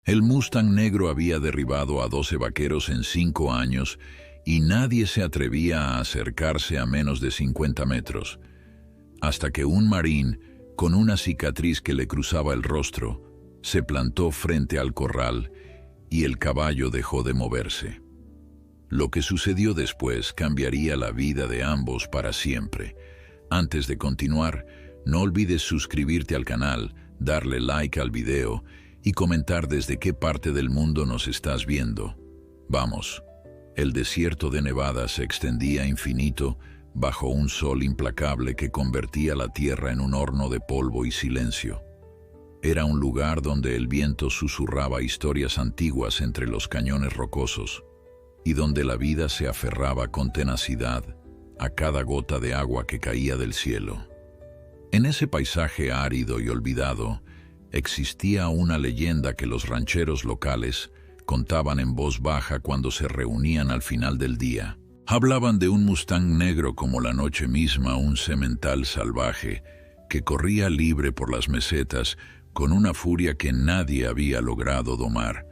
El Mustang negro había derribado a 12 vaqueros en 5 años y nadie se atrevía a acercarse a menos de 50 metros, hasta que un marín, con una cicatriz que le cruzaba el rostro, se plantó frente al corral y el caballo dejó de moverse. Lo que sucedió después cambiaría la vida de ambos para siempre. Antes de continuar, no olvides suscribirte al canal, darle like al video y comentar desde qué parte del mundo nos estás viendo. Vamos. El desierto de Nevada se extendía infinito bajo un sol implacable que convertía la tierra en un horno de polvo y silencio. Era un lugar donde el viento susurraba historias antiguas entre los cañones rocosos y donde la vida se aferraba con tenacidad a cada gota de agua que caía del cielo. En ese paisaje árido y olvidado, existía una leyenda que los rancheros locales contaban en voz baja cuando se reunían al final del día. Hablaban de un Mustang negro como la noche misma, un semental salvaje que corría libre por las mesetas con una furia que nadie había logrado domar.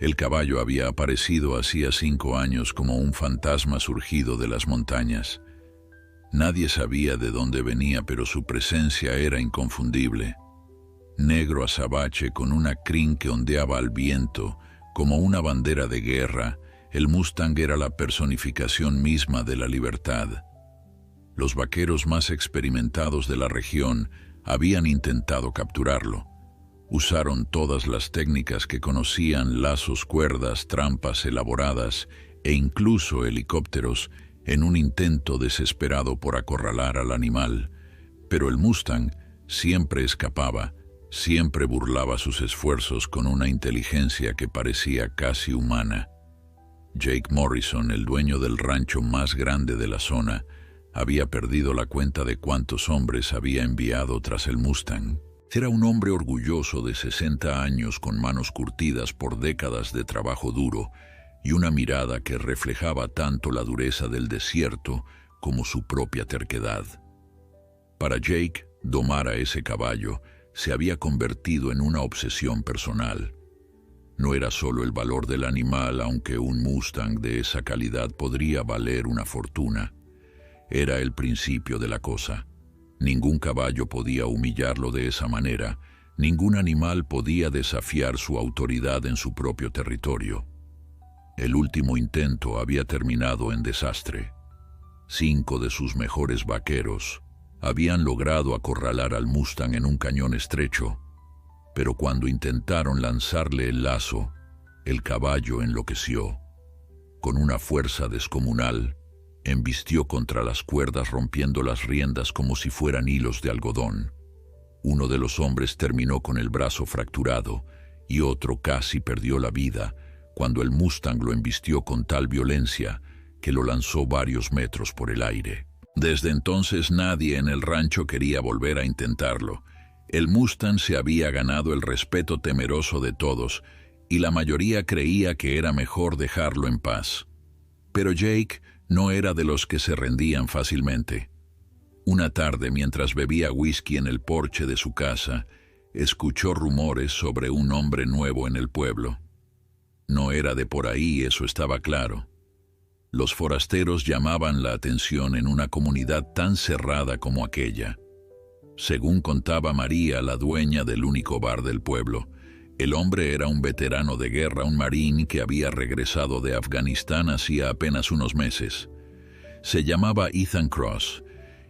El caballo había aparecido hacía 5 años como un fantasma surgido de las montañas. Nadie sabía de dónde venía, pero su presencia era inconfundible. Negro azabache con una crin que ondeaba al viento, como una bandera de guerra, el Mustang era la personificación misma de la libertad. Los vaqueros más experimentados de la región habían intentado capturarlo. Usaron todas las técnicas que conocían, lazos, cuerdas, trampas elaboradas e incluso helicópteros en un intento desesperado por acorralar al animal. Pero el Mustang siempre escapaba, siempre burlaba sus esfuerzos con una inteligencia que parecía casi humana. Jake Morrison, el dueño del rancho más grande de la zona, había perdido la cuenta de cuántos hombres había enviado tras el Mustang. Era un hombre orgulloso de 60 años con manos curtidas por décadas de trabajo duro y una mirada que reflejaba tanto la dureza del desierto como su propia terquedad. Para Jake, domar a ese caballo se había convertido en una obsesión personal. No era solo el valor del animal, aunque un Mustang de esa calidad podría valer una fortuna. Era el principio de la cosa. Ningún caballo podía humillarlo de esa manera, ningún animal podía desafiar su autoridad en su propio territorio. El último intento había terminado en desastre. 5 de sus mejores vaqueros habían logrado acorralar al Mustang en un cañón estrecho, pero cuando intentaron lanzarle el lazo, el caballo enloqueció. Con una fuerza descomunal, embistió contra las cuerdas rompiendo las riendas como si fueran hilos de algodón. Uno de los hombres terminó con el brazo fracturado y otro casi perdió la vida cuando el Mustang lo embistió con tal violencia que lo lanzó varios metros por el aire. Desde entonces nadie en el rancho quería volver a intentarlo. El Mustang se había ganado el respeto temeroso de todos y la mayoría creía que era mejor dejarlo en paz. Pero Jake no era de los que se rendían fácilmente. Una tarde, mientras bebía whisky en el porche de su casa, escuchó rumores sobre un hombre nuevo en el pueblo. No era de por ahí, eso estaba claro. Los forasteros llamaban la atención en una comunidad tan cerrada como aquella. Según contaba María, la dueña del único bar del pueblo, el hombre era un veterano de guerra, un marín que había regresado de Afganistán hacía apenas unos meses. Se llamaba Ethan Cross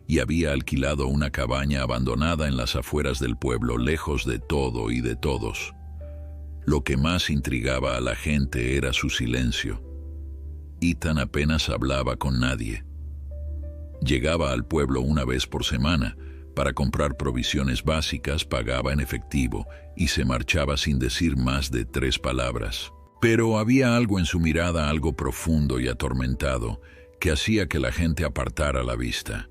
y había alquilado una cabaña abandonada en las afueras del pueblo, lejos de todo y de todos. Lo que más intrigaba a la gente era su silencio. Ethan apenas hablaba con nadie. Llegaba al pueblo una vez por semana para comprar provisiones básicas, pagaba en efectivo y se marchaba sin decir más de 3 palabras. Pero había algo en su mirada, algo profundo y atormentado, que hacía que la gente apartara la vista.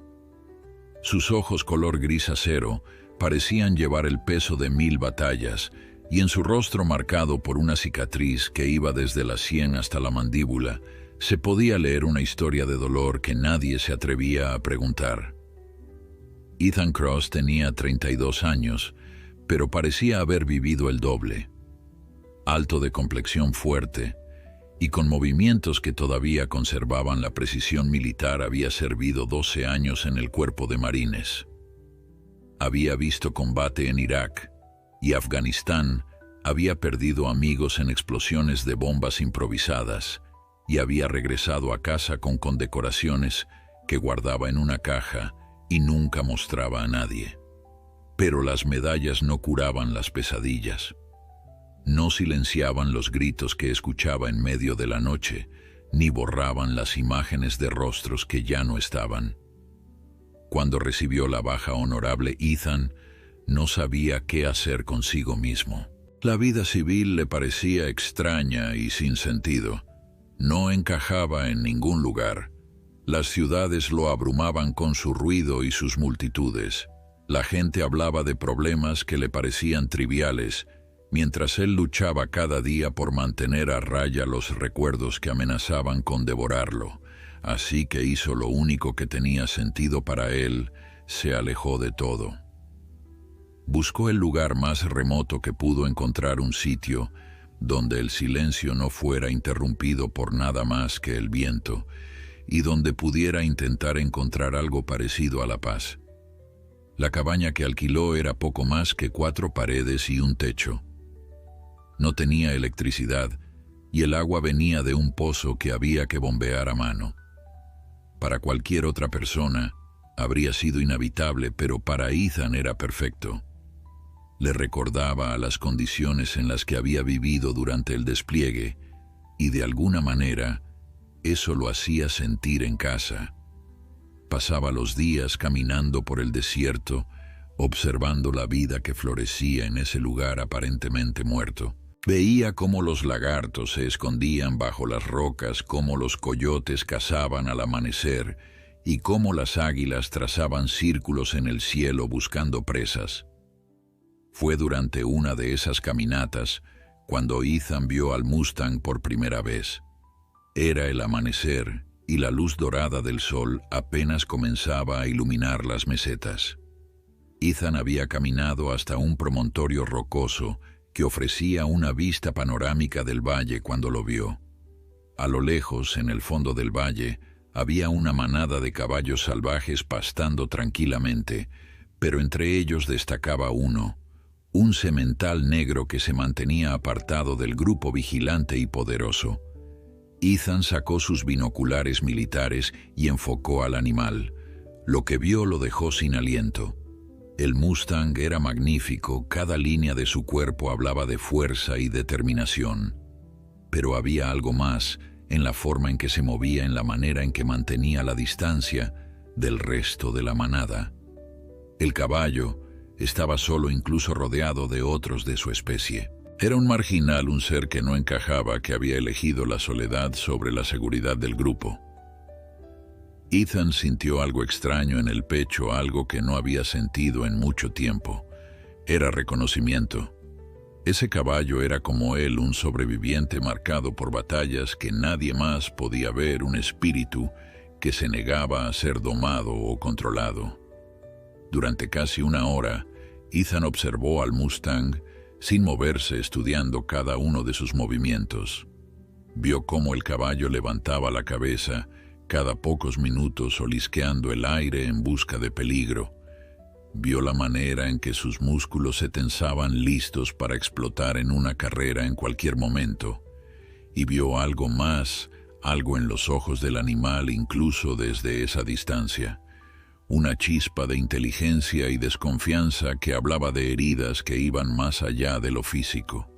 Sus ojos color gris acero parecían llevar el peso de 1000 batallas, y en su rostro marcado por una cicatriz que iba desde la sien hasta la mandíbula, se podía leer una historia de dolor que nadie se atrevía a preguntar. Ethan Cross tenía 32 años, pero parecía haber vivido el doble. alto de complexión fuerte, y con movimientos que todavía conservaban la precisión militar. Había servido 12 años en el cuerpo de marines. Había visto combate en Irak y Afganistán, había perdido amigos en explosiones de bombas improvisadas y había regresado a casa con condecoraciones que guardaba en una caja y nunca mostraba a nadie. Pero las medallas no curaban las pesadillas. No silenciaban los gritos que escuchaba en medio de la noche, ni borraban las imágenes de rostros que ya no estaban. Cuando recibió la baja honorable, Ethan no sabía qué hacer consigo mismo. La vida civil le parecía extraña y sin sentido. No encajaba en ningún lugar. Las ciudades lo abrumaban con su ruido y sus multitudes. La gente hablaba de problemas que le parecían triviales, mientras él luchaba cada día por mantener a raya los recuerdos que amenazaban con devorarlo. Así que hizo lo único que tenía sentido para él, se alejó de todo. Buscó el lugar más remoto que pudo encontrar, un sitio donde el silencio no fuera interrumpido por nada más que el viento, y donde pudiera intentar encontrar algo parecido a la paz. La cabaña que alquiló era poco más que 4 paredes y un techo. No tenía electricidad, y el agua venía de un pozo que había que bombear a mano. Para cualquier otra persona habría sido inhabitable, pero para Ethan era perfecto. Le recordaba a las condiciones en las que había vivido durante el despliegue, y de alguna manera eso lo hacía sentir en casa. Pasaba los días caminando por el desierto, observando la vida que florecía en ese lugar aparentemente muerto. Veía cómo los lagartos se escondían bajo las rocas, cómo los coyotes cazaban al amanecer y cómo las águilas trazaban círculos en el cielo buscando presas. Fue durante una de esas caminatas cuando Ethan vio al Mustang por primera vez. Era el amanecer y la luz dorada del sol apenas comenzaba a iluminar las mesetas. Ethan había caminado hasta un promontorio rocoso que ofrecía una vista panorámica del valle cuando lo vio. A lo lejos, en el fondo del valle, había una manada de caballos salvajes pastando tranquilamente, pero entre ellos destacaba uno, un semental negro que se mantenía apartado del grupo vigilante y poderoso. Ethan sacó sus binoculares militares y enfocó al animal. Lo que vio lo dejó sin aliento. El Mustang era magnífico, cada línea de su cuerpo hablaba de fuerza y determinación. Pero había algo más en la forma en que se movía, en la manera en que mantenía la distancia del resto de la manada. El caballo estaba solo, incluso rodeado de otros de su especie. Era un marginal, un ser que no encajaba, que había elegido la soledad sobre la seguridad del grupo. Ethan sintió algo extraño en el pecho, algo que no había sentido en mucho tiempo. Era reconocimiento. Ese caballo era como él, un sobreviviente marcado por batallas que nadie más podía ver, un espíritu que se negaba a ser domado o controlado. Durante casi una hora, Ethan observó al Mustang sin moverse, estudiando cada uno de sus movimientos. Vio cómo el caballo levantaba la cabeza cada pocos minutos, olisqueando el aire en busca de peligro. Vio la manera en que sus músculos se tensaban, listos para explotar en una carrera en cualquier momento. Y vio algo más, algo en los ojos del animal, incluso desde esa distancia. Una chispa de inteligencia y desconfianza que hablaba de heridas que iban más allá de lo físico.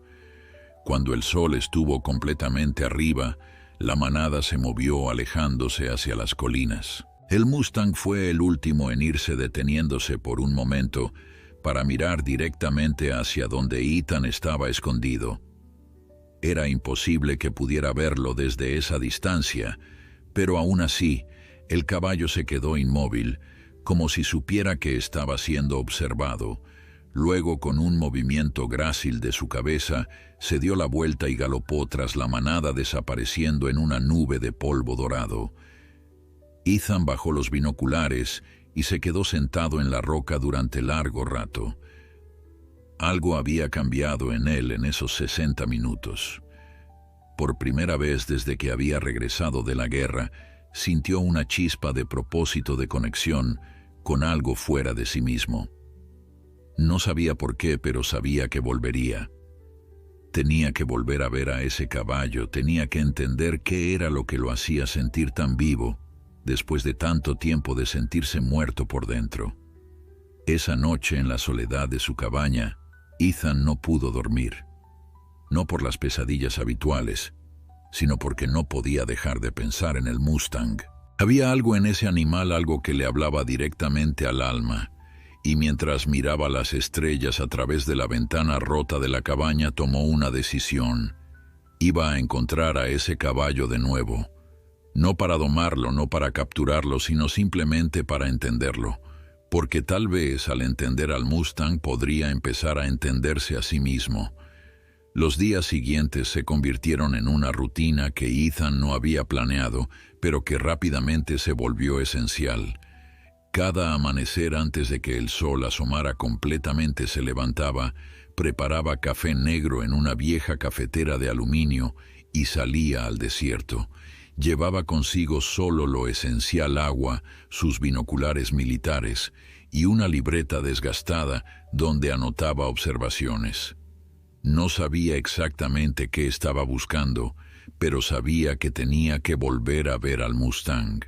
Cuando el sol estuvo completamente arriba, la manada se movió, alejándose hacia las colinas. El Mustang fue el último en irse, deteniéndose por un momento para mirar directamente hacia donde Ethan estaba escondido. Era imposible que pudiera verlo desde esa distancia, pero aún así, el caballo se quedó inmóvil, como si supiera que estaba siendo observado. Luego, con un movimiento grácil de su cabeza, se dio la vuelta y galopó tras la manada, desapareciendo en una nube de polvo dorado. Ethan bajó los binoculares y se quedó sentado en la roca durante largo rato. Algo había cambiado en él en esos 60 minutos. Por primera vez desde que había regresado de la guerra, sintió una chispa de propósito de conexión con algo fuera de sí mismo. No sabía por qué, pero sabía que volvería. Tenía que volver a ver a ese caballo, tenía que entender qué era lo que lo hacía sentir tan vivo, después de tanto tiempo de sentirse muerto por dentro. Esa noche en la soledad de su cabaña, Ethan no pudo dormir. No por las pesadillas habituales, sino porque no podía dejar de pensar en el Mustang. Había algo en ese animal, algo que le hablaba directamente al alma, y mientras miraba las estrellas a través de la ventana rota de la cabaña, tomó una decisión. Iba a encontrar a ese caballo de nuevo, no para domarlo, no para capturarlo, sino simplemente para entenderlo, porque tal vez al entender al Mustang podría empezar a entenderse a sí mismo. Los días siguientes se convirtieron en una rutina que Ethan no había planeado, pero que rápidamente se volvió esencial. Cada amanecer, antes de que el sol asomara completamente, se levantaba, preparaba café negro en una vieja cafetera de aluminio y salía al desierto. Llevaba consigo solo lo esencial: agua, sus binoculares militares y una libreta desgastada donde anotaba observaciones. No sabía exactamente qué estaba buscando, pero sabía que tenía que volver a ver al Mustang.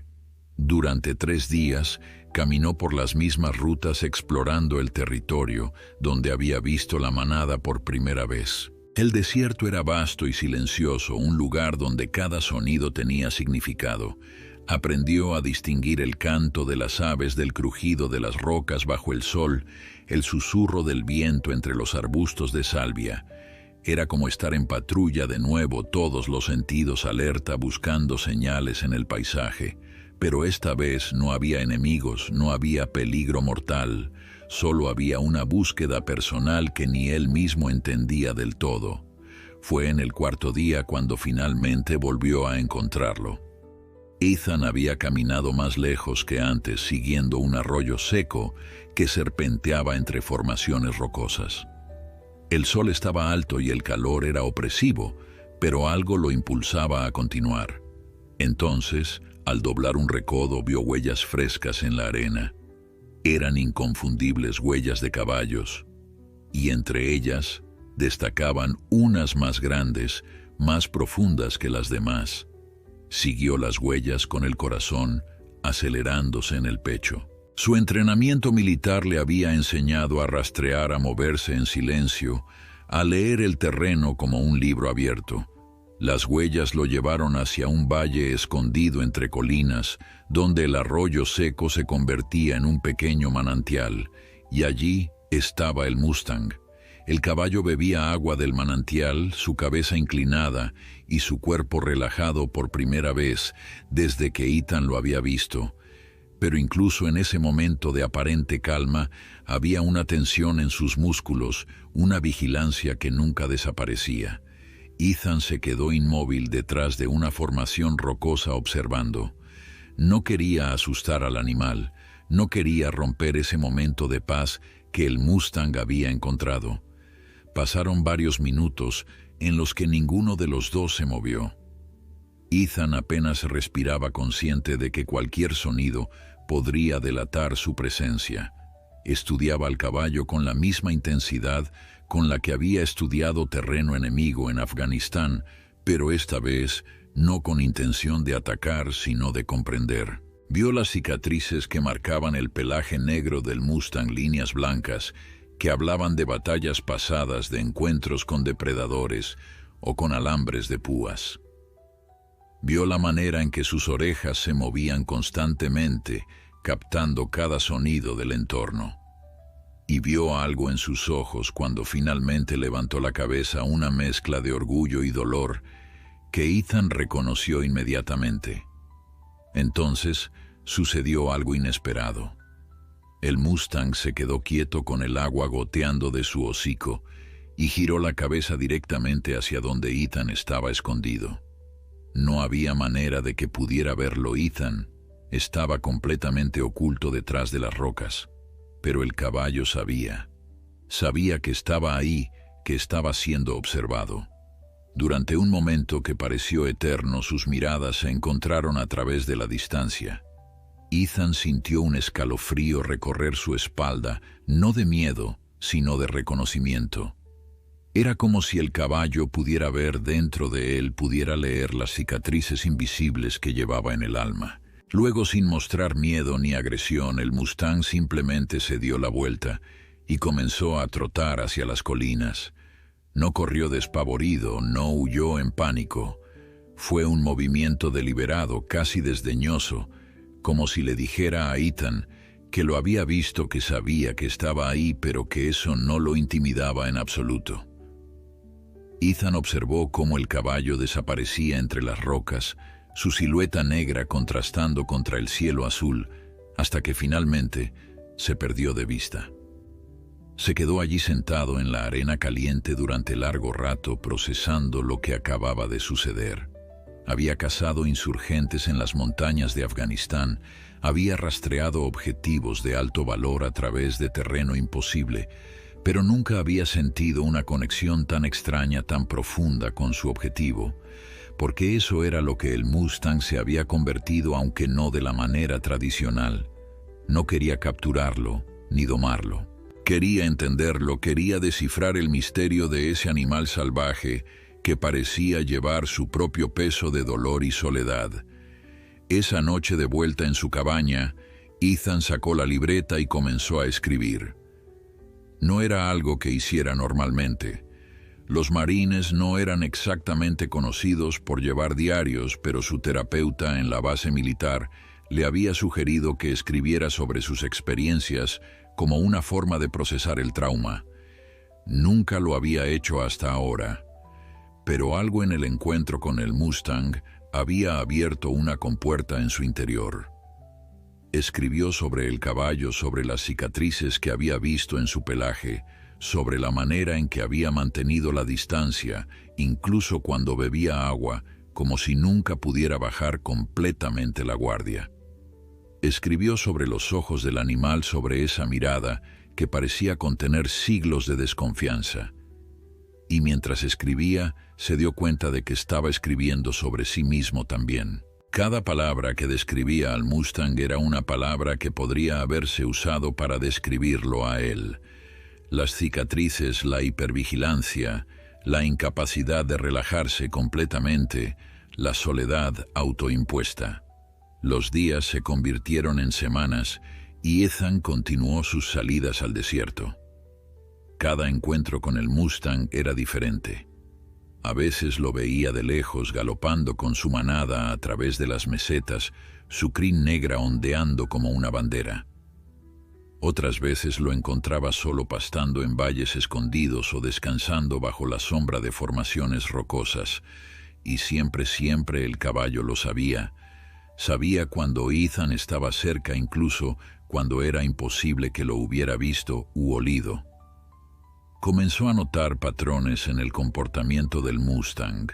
Durante 3 días, caminó por las mismas rutas explorando el territorio donde había visto la manada por primera vez. El desierto era vasto y silencioso, un lugar donde cada sonido tenía significado. Aprendió a distinguir el canto de las aves del crujido de las rocas bajo el sol, el susurro del viento entre los arbustos de salvia. Era como estar en patrulla de nuevo, todos los sentidos alerta, buscando señales en el paisaje. Pero esta vez no había enemigos, no había peligro mortal, solo había una búsqueda personal que ni él mismo entendía del todo. Fue en el 4.º día cuando finalmente volvió a encontrarlo. Ethan había caminado más lejos que antes, siguiendo un arroyo seco que serpenteaba entre formaciones rocosas. El sol estaba alto y el calor era opresivo, pero algo lo impulsaba a continuar. Entonces, al doblar un recodo, vio huellas frescas en la arena. Eran inconfundibles huellas de caballos, y entre ellas destacaban unas más grandes, más profundas que las demás. Siguió las huellas con el corazón acelerándose en el pecho. Su entrenamiento militar le había enseñado a rastrear, a moverse en silencio, a leer el terreno como un libro abierto. Las huellas lo llevaron hacia un valle escondido entre colinas, donde el arroyo seco se convertía en un pequeño manantial, y allí estaba el Mustang. El caballo bebía agua del manantial, su cabeza inclinada y su cuerpo relajado por primera vez desde que Ethan lo había visto. Pero incluso en ese momento de aparente calma, había una tensión en sus músculos, una vigilancia que nunca desaparecía. Ethan se quedó inmóvil detrás de una formación rocosa observando. No quería asustar al animal, no quería romper ese momento de paz que el Mustang había encontrado. Pasaron varios minutos en los que ninguno de los dos se movió. Ethan apenas respiraba, consciente de que cualquier sonido podría delatar su presencia. Estudiaba al caballo con la misma intensidad con la que había estudiado terreno enemigo en Afganistán, pero esta vez no con intención de atacar, sino de comprender. Vio las cicatrices que marcaban el pelaje negro del Mustang, líneas blancas que hablaban de batallas pasadas, de encuentros con depredadores o con alambres de púas. Vio la manera en que sus orejas se movían constantemente, captando cada sonido del entorno. Y vio algo en sus ojos cuando finalmente levantó la cabeza, una mezcla de orgullo y dolor que Ethan reconoció inmediatamente. Entonces sucedió algo inesperado. El Mustang se quedó quieto con el agua goteando de su hocico y giró la cabeza directamente hacia donde Ethan estaba escondido. No había manera de que pudiera verlo Ethan. Estaba completamente oculto detrás de las rocas, pero el caballo sabía. Sabía que estaba ahí, que estaba siendo observado. Durante un momento que pareció eterno, sus miradas se encontraron a través de la distancia. Ethan sintió un escalofrío recorrer su espalda, no de miedo, sino de reconocimiento. Era como si el caballo pudiera ver dentro de él, pudiera leer las cicatrices invisibles que llevaba en el alma. Luego, sin mostrar miedo ni agresión, el Mustang simplemente se dio la vuelta y comenzó a trotar hacia las colinas. No corrió despavorido, no huyó en pánico. Fue un movimiento deliberado, casi desdeñoso, como si le dijera a Ethan que lo había visto, que sabía que estaba ahí, pero que eso no lo intimidaba en absoluto. Ethan observó cómo el caballo desaparecía entre las rocas, su silueta negra contrastando contra el cielo azul, hasta que finalmente se perdió de vista. Se quedó allí sentado en la arena caliente durante largo rato, procesando lo que acababa de suceder. Había cazado insurgentes en las montañas de Afganistán, había rastreado objetivos de alto valor a través de terreno imposible, pero nunca había sentido una conexión tan extraña, tan profunda con su objetivo, porque eso era lo que el Mustang se había convertido, aunque no de la manera tradicional. No quería capturarlo, ni domarlo. Quería entenderlo, quería descifrar el misterio de ese animal salvaje que parecía llevar su propio peso de dolor y soledad. Esa noche, de vuelta en su cabaña, Ethan sacó la libreta y comenzó a escribir. No era algo que hiciera normalmente. Los marines no eran exactamente conocidos por llevar diarios, pero su terapeuta en la base militar le había sugerido que escribiera sobre sus experiencias como una forma de procesar el trauma. Nunca lo había hecho hasta ahora, pero algo en el encuentro con el Mustang había abierto una compuerta en su interior. Escribió sobre el caballo, sobre las cicatrices que había visto en su pelaje, sobre la manera en que había mantenido la distancia, incluso cuando bebía agua, como si nunca pudiera bajar completamente la guardia. Escribió sobre los ojos del animal, sobre esa mirada que parecía contener siglos de desconfianza. Y mientras escribía, se dio cuenta de que estaba escribiendo sobre sí mismo también. Cada palabra que describía al Mustang era una palabra que podría haberse usado para describirlo a él. Las cicatrices, la hipervigilancia, la incapacidad de relajarse completamente, la soledad autoimpuesta. Los días se convirtieron en semanas y Ethan continuó sus salidas al desierto. Cada encuentro con el Mustang era diferente. A veces lo veía de lejos galopando con su manada a través de las mesetas, su crin negra ondeando como una bandera. Otras veces lo encontraba solo pastando en valles escondidos o descansando bajo la sombra de formaciones rocosas, y siempre el caballo lo sabía. Sabía cuando Ethan estaba cerca, incluso cuando era imposible que lo hubiera visto u olido. Comenzó a notar patrones en el comportamiento del Mustang.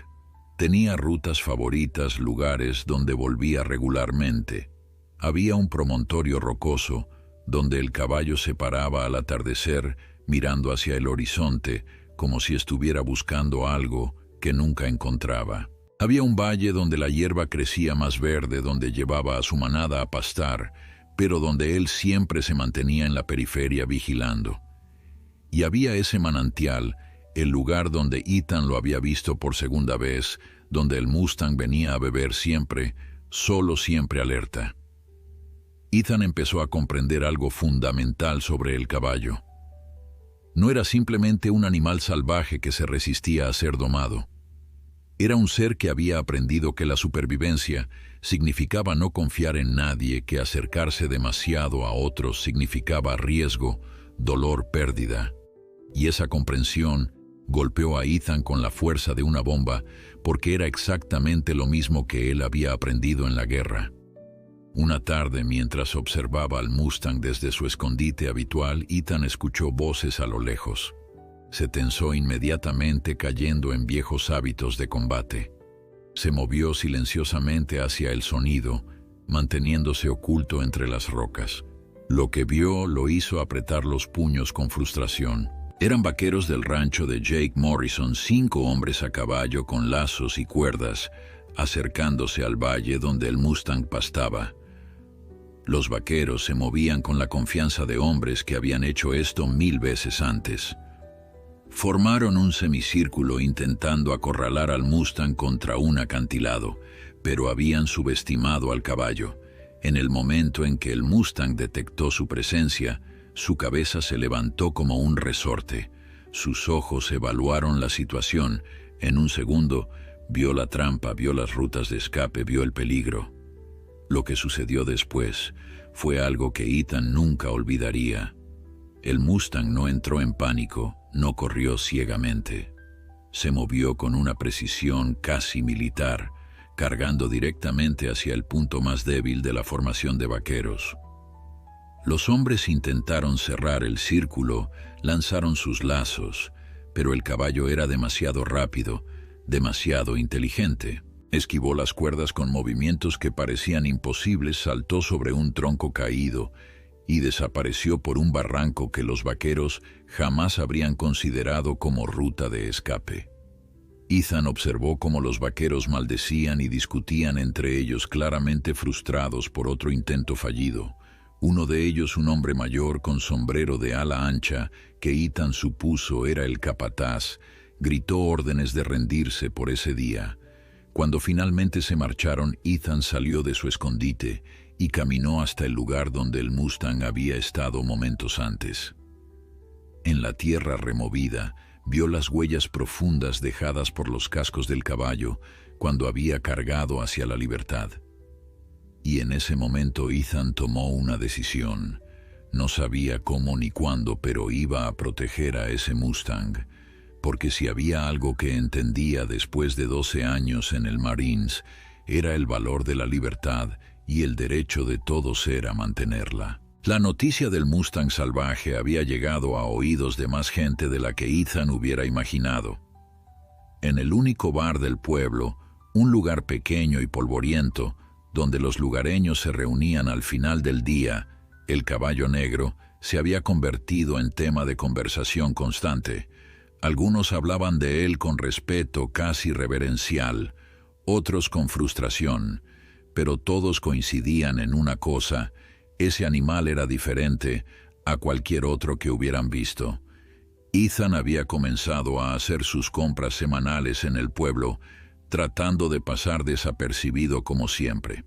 Tenía rutas favoritas, lugares donde volvía regularmente. Había un promontorio rocoso donde el caballo se paraba al atardecer mirando hacia el horizonte como si estuviera buscando algo que nunca encontraba. Había un valle donde la hierba crecía más verde, donde llevaba a su manada a pastar, pero donde él siempre se mantenía en la periferia vigilando. Y había ese manantial, el lugar donde Ethan lo había visto por segunda vez, donde el Mustang venía a beber siempre, solo, siempre alerta. Ethan empezó a comprender algo fundamental sobre el caballo. No era simplemente un animal salvaje que se resistía a ser domado. Era un ser que había aprendido que la supervivencia significaba no confiar en nadie, que acercarse demasiado a otros significaba riesgo, dolor, pérdida. Y esa comprensión golpeó a Ethan con la fuerza de una bomba, porque era exactamente lo mismo que él había aprendido en la guerra. Una tarde, mientras observaba al Mustang desde su escondite habitual, Ethan escuchó voces a lo lejos. Se tensó inmediatamente, cayendo en viejos hábitos de combate. Se movió silenciosamente hacia el sonido, manteniéndose oculto entre las rocas. Lo que vio lo hizo apretar los puños con frustración. Eran vaqueros del rancho de Jake Morrison, 5 hombres a caballo con lazos y cuerdas, acercándose al valle donde el Mustang pastaba. Los vaqueros se movían con la confianza de hombres que habían hecho esto 1000 veces antes. Formaron un semicírculo intentando acorralar al Mustang contra un acantilado, pero habían subestimado al caballo. En el momento en que el Mustang detectó su presencia, su cabeza se levantó como un resorte. Sus ojos evaluaron la situación. En un segundo, vio la trampa, vio las rutas de escape, vio el peligro. Lo que sucedió después fue algo que Ethan nunca olvidaría. El Mustang no entró en pánico, no corrió ciegamente. Se movió con una precisión casi militar, cargando directamente hacia el punto más débil de la formación de vaqueros. Los hombres intentaron cerrar el círculo, lanzaron sus lazos, pero el caballo era demasiado rápido, demasiado inteligente. Esquivó las cuerdas con movimientos que parecían imposibles, saltó sobre un tronco caído y desapareció por un barranco que los vaqueros jamás habrían considerado como ruta de escape. Ethan observó cómo los vaqueros maldecían y discutían entre ellos, claramente frustrados por otro intento fallido. Uno de ellos, un hombre mayor con sombrero de ala ancha, que Ethan supuso era el capataz, gritó órdenes de rendirse por ese día. Cuando finalmente se marcharon, Ethan salió de su escondite y caminó hasta el lugar donde el Mustang había estado momentos antes. En la tierra removida, vio las huellas profundas dejadas por los cascos del caballo cuando había cargado hacia la libertad. Y en ese momento Ethan tomó una decisión. No sabía cómo ni cuándo, pero iba a proteger a ese Mustang, porque si había algo que entendía después de 12 años en el Marines, era el valor de la libertad y el derecho de todo ser a mantenerla. La noticia del Mustang salvaje había llegado a oídos de más gente de la que Ethan hubiera imaginado. En el único bar del pueblo, un lugar pequeño y polvoriento, donde los lugareños se reunían al final del día, el caballo negro se había convertido en tema de conversación constante. Algunos hablaban de él con respeto casi reverencial, otros con frustración, pero todos coincidían en una cosa: ese animal era diferente a cualquier otro que hubieran visto. Ethan había comenzado a hacer sus compras semanales en el pueblo, tratando de pasar desapercibido como siempre.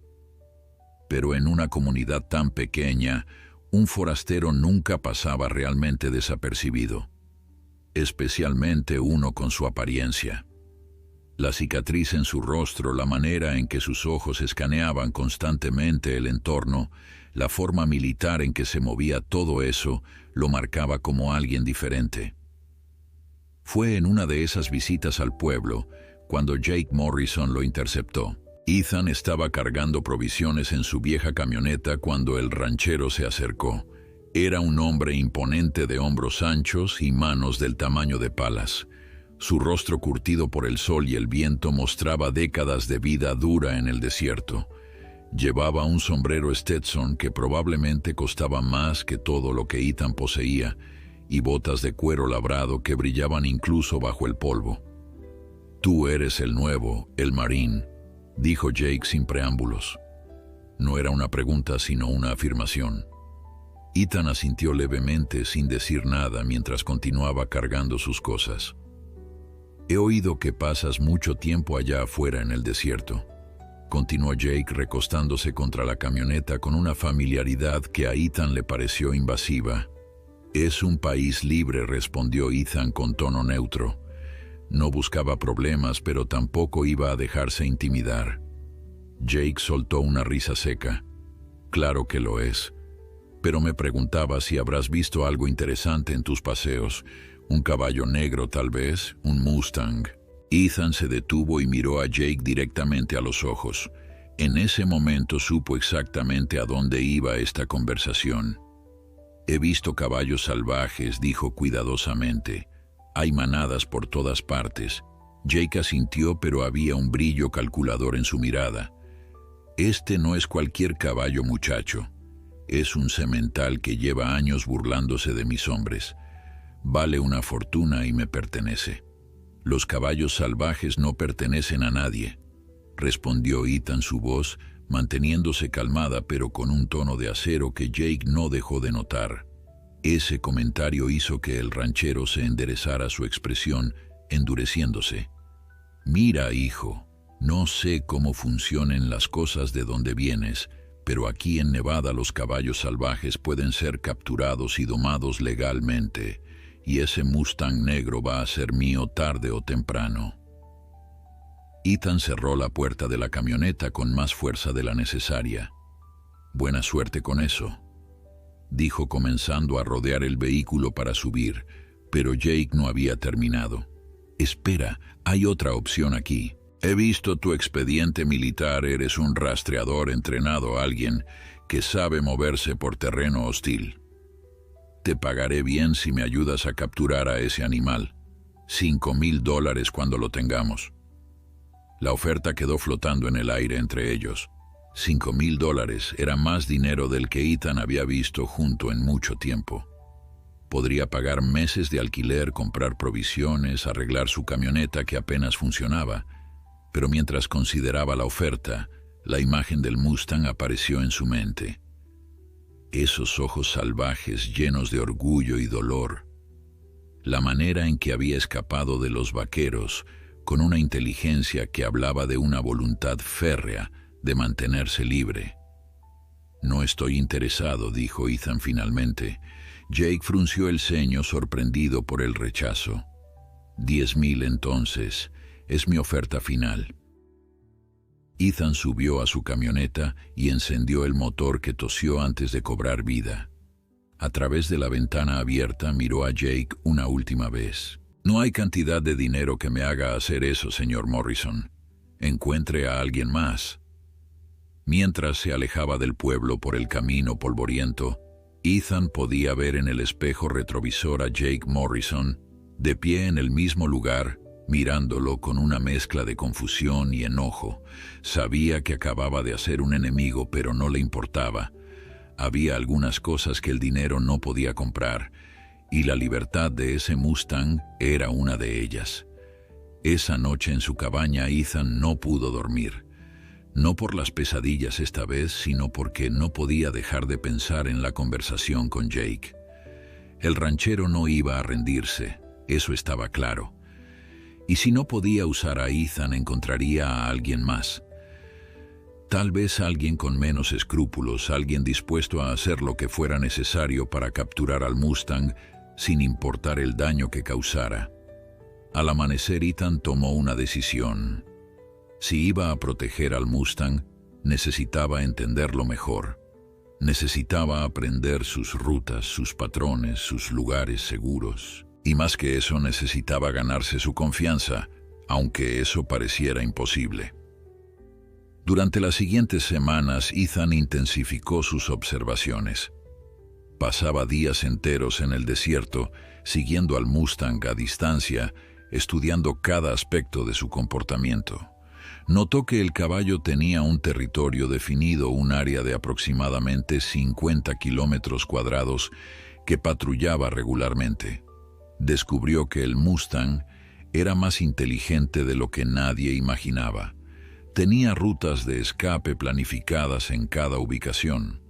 Pero en una comunidad tan pequeña, un forastero nunca pasaba realmente desapercibido, especialmente uno con su apariencia. La cicatriz en su rostro, la manera en que sus ojos escaneaban constantemente el entorno, la forma militar en que se movía, todo eso lo marcaba como alguien diferente. Fue en una de esas visitas al pueblo cuando Jake Morrison lo interceptó. Ethan estaba cargando provisiones en su vieja camioneta cuando el ranchero se acercó. Era un hombre imponente de hombros anchos y manos del tamaño de palas. Su rostro curtido por el sol y el viento mostraba décadas de vida dura en el desierto. Llevaba un sombrero Stetson que probablemente costaba más que todo lo que Ethan poseía, y botas de cuero labrado que brillaban incluso bajo el polvo. «Tú eres el nuevo, el Marine», dijo Jake sin preámbulos. No era una pregunta, sino una afirmación. Ethan asintió levemente sin decir nada mientras continuaba cargando sus cosas. «He oído que pasas mucho tiempo allá afuera en el desierto», continuó Jake recostándose contra la camioneta con una familiaridad que a Ethan le pareció invasiva. «Es un país libre», respondió Ethan con tono neutro. No buscaba problemas, pero tampoco iba a dejarse intimidar. Jake soltó una risa seca. «Claro que lo es. Pero me preguntaba si habrás visto algo interesante en tus paseos. Un caballo negro, tal vez, un Mustang». Ethan se detuvo y miró a Jake directamente a los ojos. En ese momento supo exactamente a dónde iba esta conversación. «He visto caballos salvajes», dijo cuidadosamente. «Hay manadas por todas partes». Jake asintió, pero había un brillo calculador en su mirada. «Este no es cualquier caballo, muchacho. Es un semental que lleva años burlándose de mis hombres. Vale una fortuna y me pertenece. Los caballos salvajes no pertenecen a nadie, respondió Ethan, su voz manteniéndose calmada pero con un tono de acero que Jake no dejó de notar. Ese comentario hizo que el ranchero se enderezara, su expresión endureciéndose. Mira, hijo, no sé cómo funcionan las cosas de donde vienes, pero aquí en Nevada los caballos salvajes pueden ser capturados y domados legalmente, y ese Mustang negro va a ser mío tarde o temprano. Ethan cerró la puerta de la camioneta con más fuerza de la necesaria. Buena suerte con eso, dijo comenzando a rodear el vehículo para subir, pero Jake no había terminado. Espera, hay otra opción aquí. He visto tu expediente militar, eres un rastreador entrenado, alguien que sabe moverse por terreno hostil. Te pagaré bien si me ayudas a capturar a ese animal. $5,000 cuando lo tengamos. La oferta quedó flotando en el aire entre ellos. $5,000 era más dinero del que Ethan había visto junto en mucho tiempo. Podría pagar meses de alquiler, comprar provisiones, arreglar su camioneta que apenas funcionaba. Pero mientras consideraba la oferta, la imagen del Mustang apareció en su mente. Esos ojos salvajes llenos de orgullo y dolor. La manera en que había escapado de los vaqueros, con una inteligencia que hablaba de una voluntad férrea de mantenerse libre. No estoy interesado, dijo Ethan finalmente. Jake frunció el ceño, sorprendido por el rechazo. 10,000 entonces, es mi oferta final. Ethan subió a su camioneta y encendió el motor que tosió antes de cobrar vida. A través de la ventana abierta miró a Jake una última vez. No hay cantidad de dinero que me haga hacer eso, señor Morrison. Encuentre a alguien más. Mientras se alejaba del pueblo por el camino polvoriento, Ethan podía ver en el espejo retrovisor a Jake Morrison, de pie en el mismo lugar, mirándolo con una mezcla de confusión y enojo. Sabía que acababa de hacer un enemigo, pero no le importaba. Había algunas cosas que el dinero no podía comprar, y la libertad de ese Mustang era una de ellas. Esa noche en su cabaña Ethan no pudo dormir. No por las pesadillas esta vez, sino porque no podía dejar de pensar en la conversación con Jake. El ranchero no iba a rendirse, eso estaba claro. Y si no podía usar a Ethan, encontraría a alguien más. Tal vez alguien con menos escrúpulos, alguien dispuesto a hacer lo que fuera necesario para capturar al Mustang, sin importar el daño que causara. Al amanecer, Ethan tomó una decisión. Si iba a proteger al Mustang, necesitaba entenderlo mejor. Necesitaba aprender sus rutas, sus patrones, sus lugares seguros. Y más que eso, necesitaba ganarse su confianza, aunque eso pareciera imposible. Durante las siguientes semanas, Ethan intensificó sus observaciones. Pasaba días enteros en el desierto, siguiendo al Mustang a distancia, estudiando cada aspecto de su comportamiento. Notó que el caballo tenía un territorio definido, un área de aproximadamente 50 kilómetros cuadrados que patrullaba regularmente. Descubrió que el Mustang era más inteligente de lo que nadie imaginaba. Tenía rutas de escape planificadas en cada ubicación.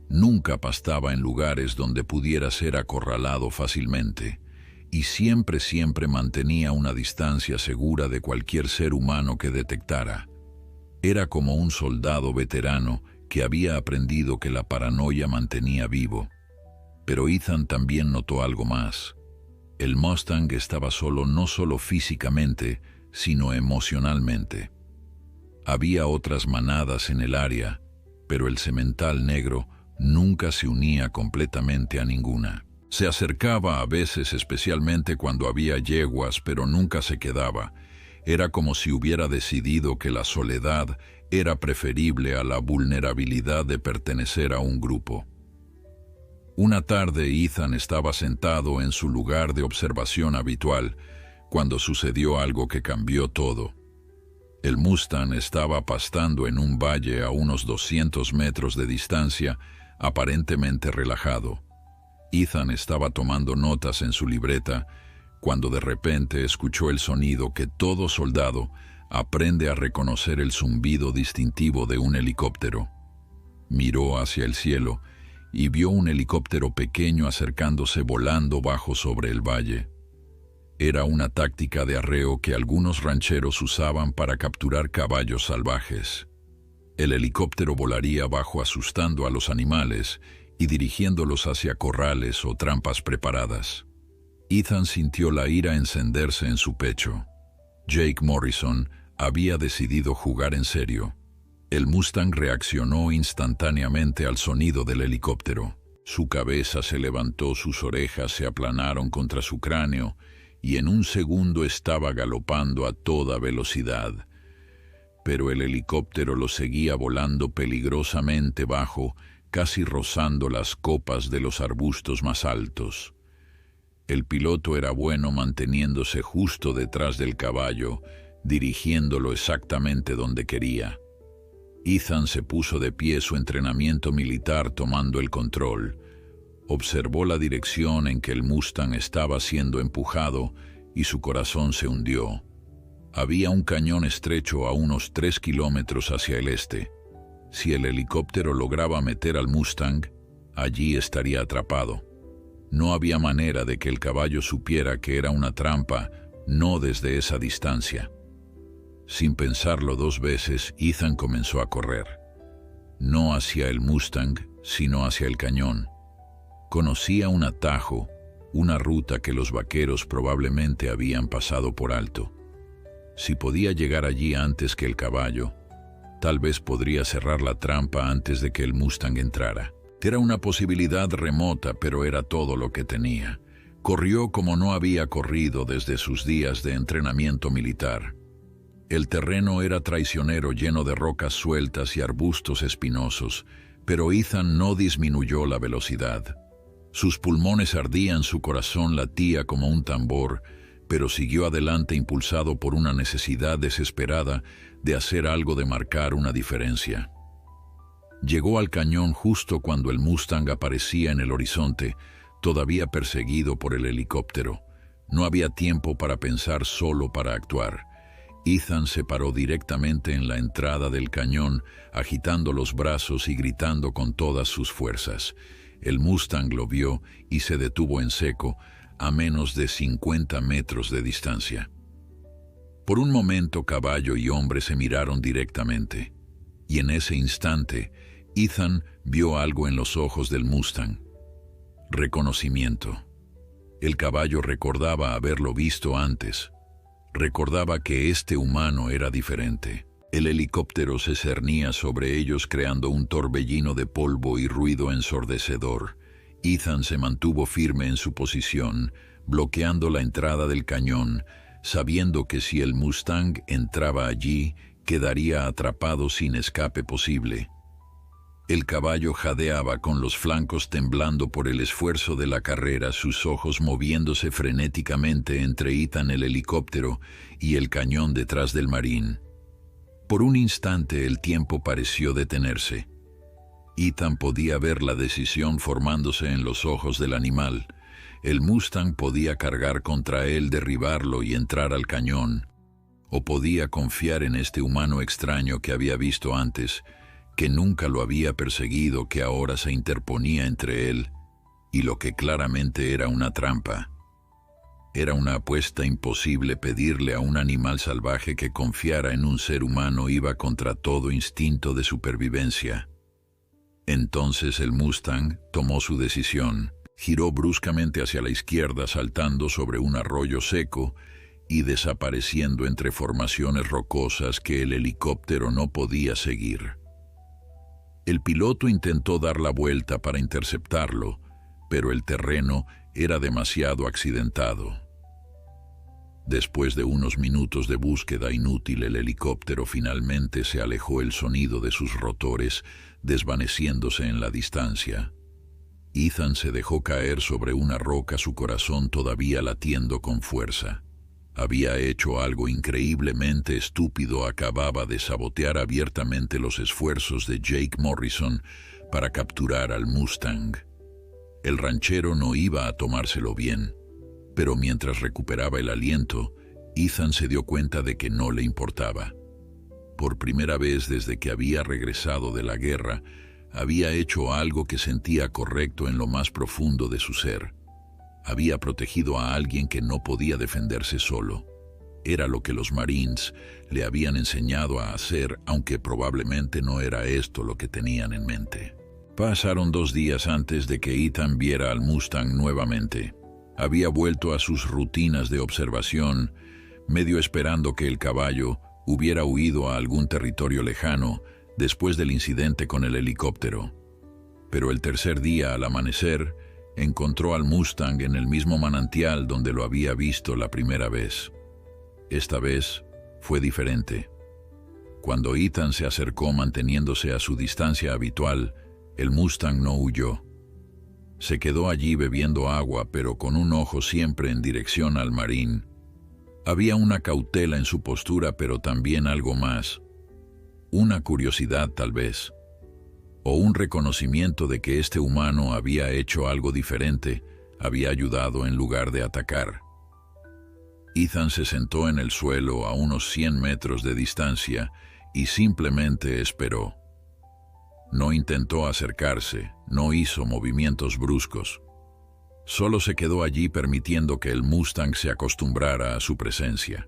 Nunca pastaba en lugares donde pudiera ser acorralado fácilmente, y siempre mantenía una distancia segura de cualquier ser humano que detectara. Era como un soldado veterano que había aprendido que la paranoia mantenía vivo. Pero Ethan también notó algo más. El Mustang estaba solo, no solo físicamente, sino emocionalmente. Había otras manadas en el área, pero el semental negro nunca se unía completamente a ninguna. Se acercaba a veces, especialmente cuando había yeguas, pero nunca se quedaba. Era como si hubiera decidido que la soledad era preferible a la vulnerabilidad de pertenecer a un grupo. Una tarde, Ethan estaba sentado en su lugar de observación habitual, cuando sucedió algo que cambió todo. El Mustang estaba pastando en un valle a unos 200 metros de distancia, aparentemente relajado. Ethan estaba tomando notas en su libreta cuando de repente escuchó el sonido que todo soldado aprende a reconocer, el zumbido distintivo de un helicóptero. Miró hacia el cielo y vio un helicóptero pequeño acercándose volando bajo sobre el valle. Era una táctica de arreo que algunos rancheros usaban para capturar caballos salvajes. El helicóptero volaría bajo asustando a los animales y dirigiéndolos hacia corrales o trampas preparadas. Ethan sintió la ira encenderse en su pecho. Jake Morrison había decidido jugar en serio. El Mustang reaccionó instantáneamente al sonido del helicóptero. Su cabeza se levantó, sus orejas se aplanaron contra su cráneo y en un segundo estaba galopando a toda velocidad. Pero el helicóptero lo seguía volando peligrosamente bajo, casi rozando las copas de los arbustos más altos. El piloto era bueno manteniéndose justo detrás del caballo, dirigiéndolo exactamente donde quería. Ethan se puso de pie, su entrenamiento militar tomando el control. Observó la dirección en que el Mustang estaba siendo empujado y su corazón se hundió. Había un cañón estrecho a unos 3 kilómetros hacia el este. Si el helicóptero lograba meter al Mustang, allí estaría atrapado. No había manera de que el caballo supiera que era una trampa, no desde esa distancia. Sin pensarlo 2 veces, Ethan comenzó a correr. No hacia el Mustang, sino hacia el cañón. Conocía un atajo, una ruta que los vaqueros probablemente habían pasado por alto. Si podía llegar allí antes que el caballo, tal vez podría cerrar la trampa antes de que el Mustang entrara. Era una posibilidad remota, pero era todo lo que tenía. Corrió como no había corrido desde sus días de entrenamiento militar. El terreno era traicionero, lleno de rocas sueltas y arbustos espinosos, pero Ethan no disminuyó la velocidad. Sus pulmones ardían, su corazón latía como un tambor, pero siguió adelante impulsado por una necesidad desesperada de hacer algo, de marcar una diferencia. Llegó al cañón justo cuando el Mustang aparecía en el horizonte, todavía perseguido por el helicóptero. No había tiempo para pensar, solo para actuar. Ethan se paró directamente en la entrada del cañón, agitando los brazos y gritando con todas sus fuerzas. El Mustang lo vio y se detuvo en seco, a menos de 50 metros de distancia. Por un momento caballo y hombre se miraron directamente, y en ese instante Ethan vio algo en los ojos del Mustang. Reconocimiento. El caballo recordaba haberlo visto antes. Recordaba que este humano era diferente. El helicóptero se cernía sobre ellos, creando un torbellino de polvo y ruido ensordecedor. Ethan se mantuvo firme en su posición, bloqueando la entrada del cañón, sabiendo que si el Mustang entraba allí, quedaría atrapado sin escape posible. El caballo jadeaba, con los flancos temblando por el esfuerzo de la carrera, sus ojos moviéndose frenéticamente entre Ethan, el helicóptero, y el cañón detrás del Marine. Por un instante el tiempo pareció detenerse. Ethan podía ver la decisión formándose en los ojos del animal. El Mustang podía cargar contra él, derribarlo y entrar al cañón. O podía confiar en este humano extraño que había visto antes, que nunca lo había perseguido, que ahora se interponía entre él y lo que claramente era una trampa. Era una apuesta imposible. Pedirle a un animal salvaje que confiara en un ser humano iba contra todo instinto de supervivencia. Entonces el Mustang tomó su decisión, giró bruscamente hacia la izquierda, saltando sobre un arroyo seco y desapareciendo entre formaciones rocosas que el helicóptero no podía seguir. El piloto intentó dar la vuelta para interceptarlo, pero el terreno era demasiado accidentado. Después de unos minutos de búsqueda inútil, el helicóptero finalmente se alejó, el sonido de sus rotores desvaneciéndose en la distancia. Ethan se dejó caer sobre una roca, su corazón todavía latiendo con fuerza. Había hecho algo increíblemente estúpido. Acababa de sabotear abiertamente los esfuerzos de Jake Morrison para capturar al Mustang. El ranchero no iba a tomárselo bien, pero mientras recuperaba el aliento, Ethan se dio cuenta de que no le importaba. Por primera vez desde que había regresado de la guerra, había hecho algo que sentía correcto en lo más profundo de su ser. Había protegido a alguien que no podía defenderse solo. Era lo que los Marines le habían enseñado a hacer, aunque probablemente no era esto lo que tenían en mente. Pasaron 2 días antes de que Ethan viera al Mustang nuevamente. Había vuelto a sus rutinas de observación, medio esperando que el caballo hubiera huido a algún territorio lejano después del incidente con el helicóptero. Pero el tercer día, al amanecer, encontró al Mustang en el mismo manantial donde lo había visto la primera vez. Esta vez fue diferente. Cuando Ethan se acercó manteniéndose a su distancia habitual, el Mustang no huyó. Se quedó allí bebiendo agua, pero con un ojo siempre en dirección al Marine. Había una cautela en su postura, pero también algo más. Una curiosidad, tal vez. O un reconocimiento de que este humano había hecho algo diferente, había ayudado en lugar de atacar. Ethan se sentó en el suelo a unos 100 metros de distancia y simplemente esperó. No intentó acercarse, no hizo movimientos bruscos. Solo se quedó allí permitiendo que el Mustang se acostumbrara a su presencia.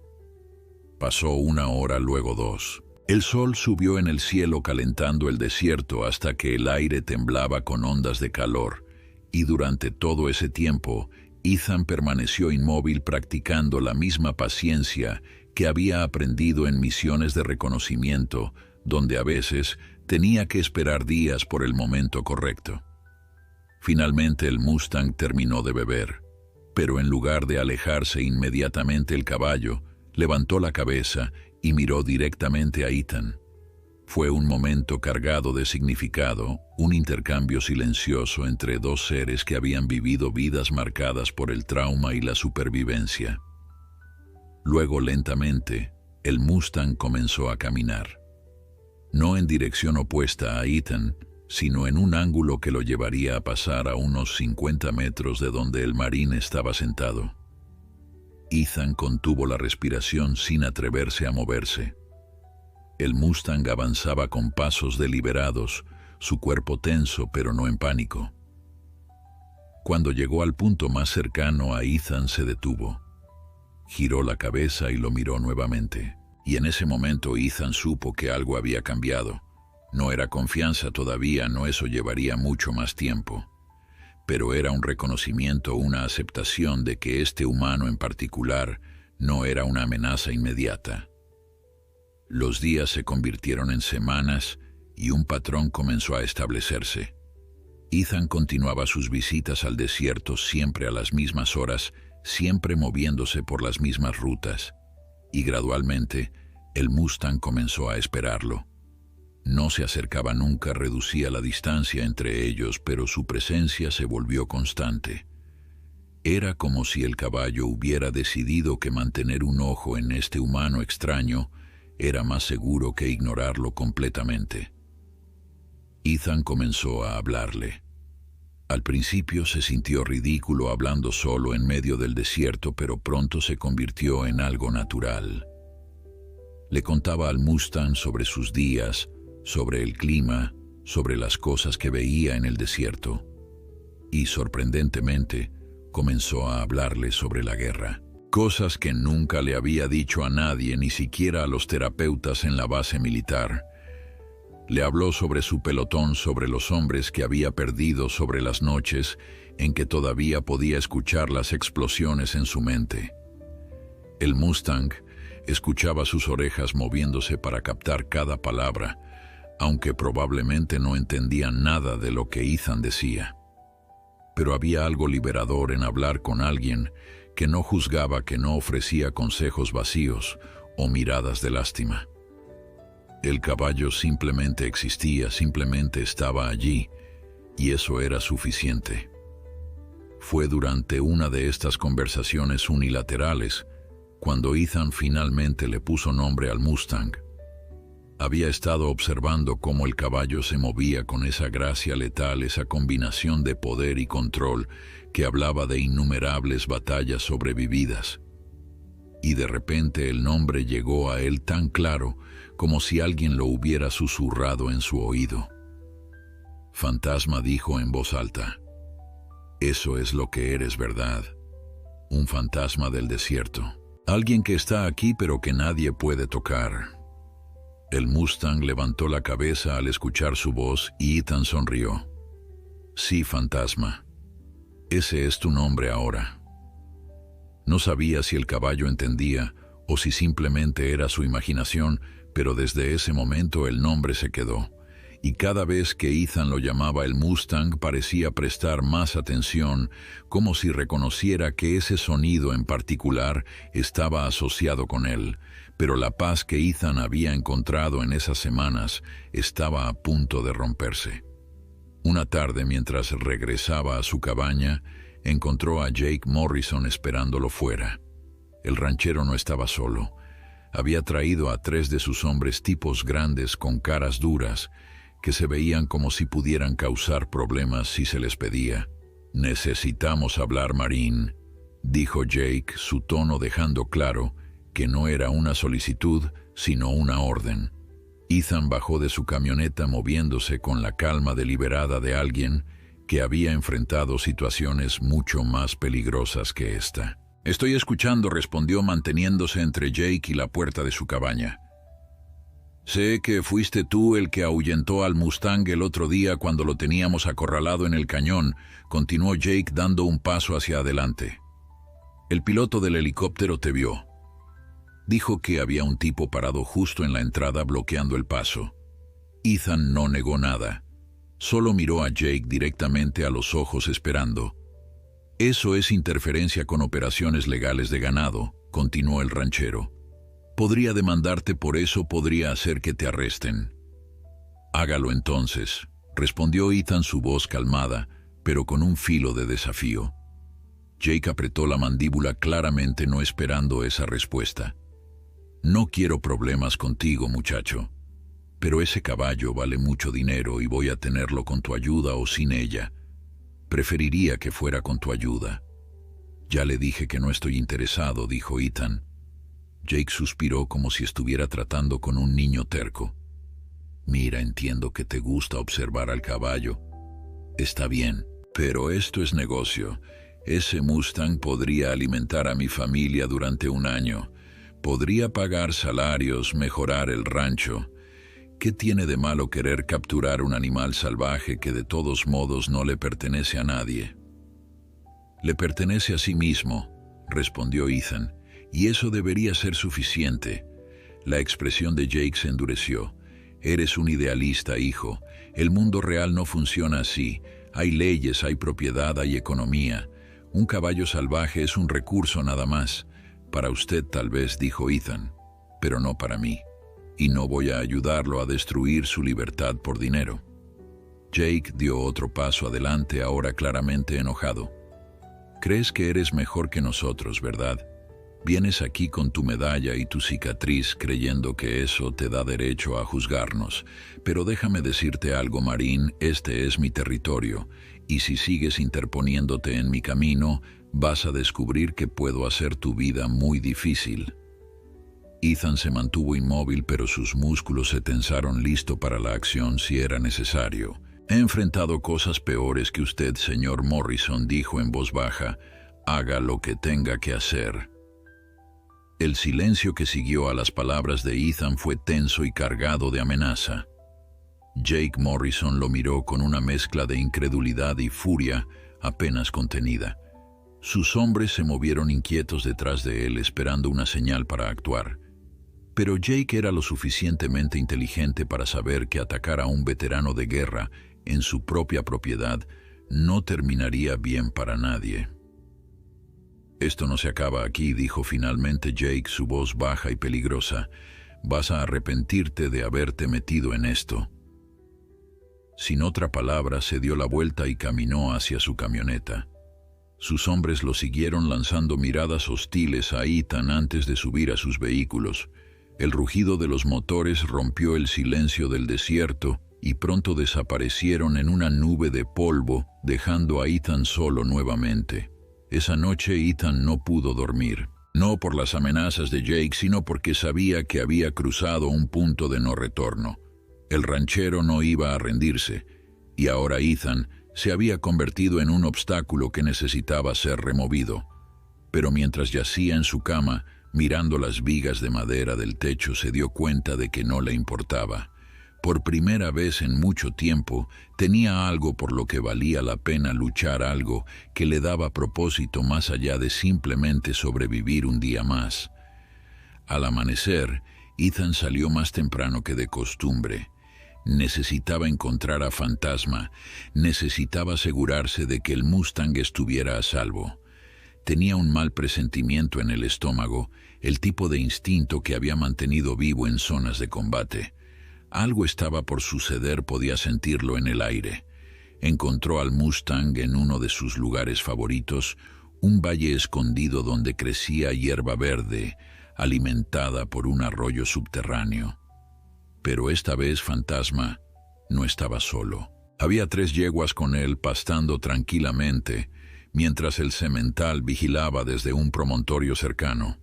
Pasó 1 hora, luego 2. El sol subió en el cielo calentando el desierto hasta que el aire temblaba con ondas de calor, y durante todo ese tiempo, Ethan permaneció inmóvil practicando la misma paciencia que había aprendido en misiones de reconocimiento, donde a veces tenía que esperar días por el momento correcto. Finalmente el Mustang terminó de beber, pero en lugar de alejarse inmediatamente el caballo, levantó la cabeza y miró directamente a Ethan. Fue un momento cargado de significado, un intercambio silencioso entre 2 seres que habían vivido vidas marcadas por el trauma y la supervivencia. Luego, lentamente, el Mustang comenzó a caminar. No en dirección opuesta a Ethan, sino en un ángulo que lo llevaría a pasar a unos 50 metros de donde el Marine estaba sentado. Ethan contuvo la respiración sin atreverse a moverse. El Mustang avanzaba con pasos deliberados, su cuerpo tenso pero no en pánico. Cuando llegó al punto más cercano a Ethan se detuvo. Giró la cabeza y lo miró nuevamente. Y en ese momento Ethan supo que algo había cambiado. No era confianza todavía, no, eso llevaría mucho más tiempo. Pero era un reconocimiento, una aceptación de que este humano en particular no era una amenaza inmediata. Los días se convirtieron en semanas y un patrón comenzó a establecerse. Ethan continuaba sus visitas al desierto siempre a las mismas horas, siempre moviéndose por las mismas rutas. Y gradualmente, el Mustang comenzó a esperarlo. No se acercaba nunca, reducía la distancia entre ellos, pero su presencia se volvió constante. Era como si el caballo hubiera decidido que mantener un ojo en este humano extraño era más seguro que ignorarlo completamente. Ethan comenzó a hablarle. Al principio se sintió ridículo hablando solo en medio del desierto, pero pronto se convirtió en algo natural. Le contaba al Mustang sobre sus días, sobre el clima, sobre las cosas que veía en el desierto. Y sorprendentemente, comenzó a hablarle sobre la guerra. Cosas que nunca le había dicho a nadie, ni siquiera a los terapeutas en la base militar. Le habló sobre su pelotón, sobre los hombres que había perdido, sobre las noches en que todavía podía escuchar las explosiones en su mente. El Mustang escuchaba sus orejas moviéndose para captar cada palabra, aunque probablemente no entendía nada de lo que Ethan decía. Pero había algo liberador en hablar con alguien que no juzgaba, que no ofrecía consejos vacíos o miradas de lástima. El caballo simplemente existía, simplemente estaba allí, y eso era suficiente. Fue durante una de estas conversaciones unilaterales cuando Ethan finalmente le puso nombre al Mustang. Había estado observando cómo el caballo se movía con esa gracia letal, esa combinación de poder y control que hablaba de innumerables batallas sobrevividas. Y de repente el nombre llegó a él tan claro como si alguien lo hubiera susurrado en su oído. Fantasma, dijo en voz alta. Eso es lo que eres, ¿verdad? Un fantasma del desierto. Alguien que está aquí pero que nadie puede tocar. El Mustang levantó la cabeza al escuchar su voz y Ethan sonrió. Sí, fantasma. Ese es tu nombre ahora. No sabía si el caballo entendía o si simplemente era su imaginación, pero desde ese momento el nombre se quedó. Y cada vez que Ethan lo llamaba el Mustang parecía prestar más atención, como si reconociera que ese sonido en particular estaba asociado con él, pero la paz que Ethan había encontrado en esas semanas estaba a punto de romperse. Una tarde, mientras regresaba a su cabaña, encontró a Jake Morrison esperándolo fuera. El ranchero no estaba solo. Había traído a 3 de sus hombres, tipos grandes con caras duras, que se veían como si pudieran causar problemas si se les pedía. «Necesitamos hablar, Marine», dijo Jake, su tono dejando claro que no era una solicitud, sino una orden. Ethan bajó de su camioneta moviéndose con la calma deliberada de alguien que había enfrentado situaciones mucho más peligrosas que esta. «Estoy escuchando», respondió manteniéndose entre Jake y la puerta de su cabaña. «Sé que fuiste tú el que ahuyentó al Mustang el otro día cuando lo teníamos acorralado en el cañón», continuó Jake dando un paso hacia adelante. «El piloto del helicóptero te vio. Dijo que había un tipo parado justo en la entrada bloqueando el paso». Ethan no negó nada. Solo miró a Jake directamente a los ojos esperando. «Eso es interferencia con operaciones legales de ganado», continuó el ranchero. «Podría demandarte por eso, podría hacer que te arresten». «Hágalo entonces», respondió Ethan, su voz calmada, pero con un filo de desafío. Jake apretó la mandíbula, claramente no esperando esa respuesta. «No quiero problemas contigo, muchacho, pero ese caballo vale mucho dinero y voy a tenerlo con tu ayuda o sin ella. Preferiría que fuera con tu ayuda». «Ya le dije que no estoy interesado», dijo Ethan. Jake suspiró como si estuviera tratando con un niño terco. «Mira, entiendo que te gusta observar al caballo. Está bien, pero esto es negocio. Ese Mustang podría alimentar a mi familia durante un año. Podría pagar salarios, mejorar el rancho. ¿Qué tiene de malo querer capturar un animal salvaje que de todos modos no le pertenece a nadie?» «Le pertenece a sí mismo», respondió Ethan. «Y eso debería ser suficiente». La expresión de Jake se endureció. «Eres un idealista, hijo. El mundo real no funciona así. Hay leyes, hay propiedad, hay economía. Un caballo salvaje es un recurso nada más. Para usted tal vez», dijo Ethan, «pero no para mí. Y no voy a ayudarlo a destruir su libertad por dinero». Jake dio otro paso adelante, ahora claramente enojado. «Crees que eres mejor que nosotros, ¿verdad? Vienes aquí con tu medalla y tu cicatriz creyendo que eso te da derecho a juzgarnos. Pero déjame decirte algo, Marine, este es mi territorio, y si sigues interponiéndote en mi camino, vas a descubrir que puedo hacer tu vida muy difícil». Ethan se mantuvo inmóvil, pero sus músculos se tensaron, listo para la acción si era necesario. «He enfrentado cosas peores que usted, señor Morrison», dijo en voz baja. «Haga lo que tenga que hacer». El silencio que siguió a las palabras de Ethan fue tenso y cargado de amenaza. Jake Morrison lo miró con una mezcla de incredulidad y furia apenas contenida. Sus hombres se movieron inquietos detrás de él, esperando una señal para actuar. Pero Jake era lo suficientemente inteligente para saber que atacar a un veterano de guerra en su propia propiedad no terminaría bien para nadie. «Esto no se acaba aquí», dijo finalmente Jake, su voz baja y peligrosa. «Vas a arrepentirte de haberte metido en esto». Sin otra palabra, se dio la vuelta y caminó hacia su camioneta. Sus hombres lo siguieron lanzando miradas hostiles a Ethan antes de subir a sus vehículos. El rugido de los motores rompió el silencio del desierto y pronto desaparecieron en una nube de polvo, dejando a Ethan solo nuevamente. Esa noche Ethan no pudo dormir. No por las amenazas de Jake, sino porque sabía que había cruzado un punto de no retorno. El ranchero no iba a rendirse, y ahora Ethan se había convertido en un obstáculo que necesitaba ser removido. Pero mientras yacía en su cama, mirando las vigas de madera del techo, se dio cuenta de que no le importaba. Por primera vez en mucho tiempo, tenía algo por lo que valía la pena luchar, algo que le daba propósito más allá de simplemente sobrevivir un día más. Al amanecer, Ethan salió más temprano que de costumbre. Necesitaba encontrar a Fantasma, necesitaba asegurarse de que el Mustang estuviera a salvo. Tenía un mal presentimiento en el estómago, el tipo de instinto que había mantenido vivo en zonas de combate. Algo estaba por suceder, podía sentirlo en el aire. Encontró al Mustang en uno de sus lugares favoritos, un valle escondido donde crecía hierba verde, alimentada por un arroyo subterráneo. Pero esta vez Fantasma no estaba solo. Había 3 yeguas con él pastando tranquilamente, mientras el semental vigilaba desde un promontorio cercano.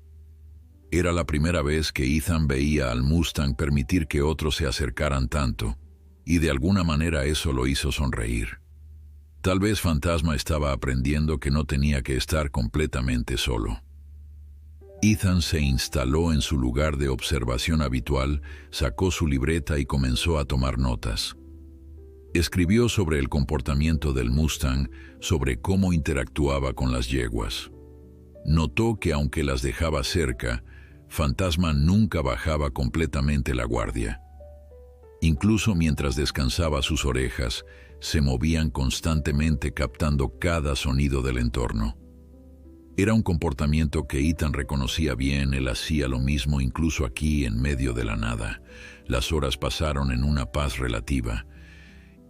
Era la primera vez que Ethan veía al Mustang permitir que otros se acercaran tanto, y de alguna manera eso lo hizo sonreír. Tal vez Fantasma estaba aprendiendo que no tenía que estar completamente solo. Ethan se instaló en su lugar de observación habitual, sacó su libreta y comenzó a tomar notas. Escribió sobre el comportamiento del Mustang, sobre cómo interactuaba con las yeguas. Notó que aunque las dejaba cerca, Fantasma nunca bajaba completamente la guardia. Incluso mientras descansaba, sus orejas se movían constantemente captando cada sonido del entorno. Era un comportamiento que Ethan reconocía bien. Él hacía lo mismo incluso aquí en medio de la nada. Las horas pasaron en una paz relativa.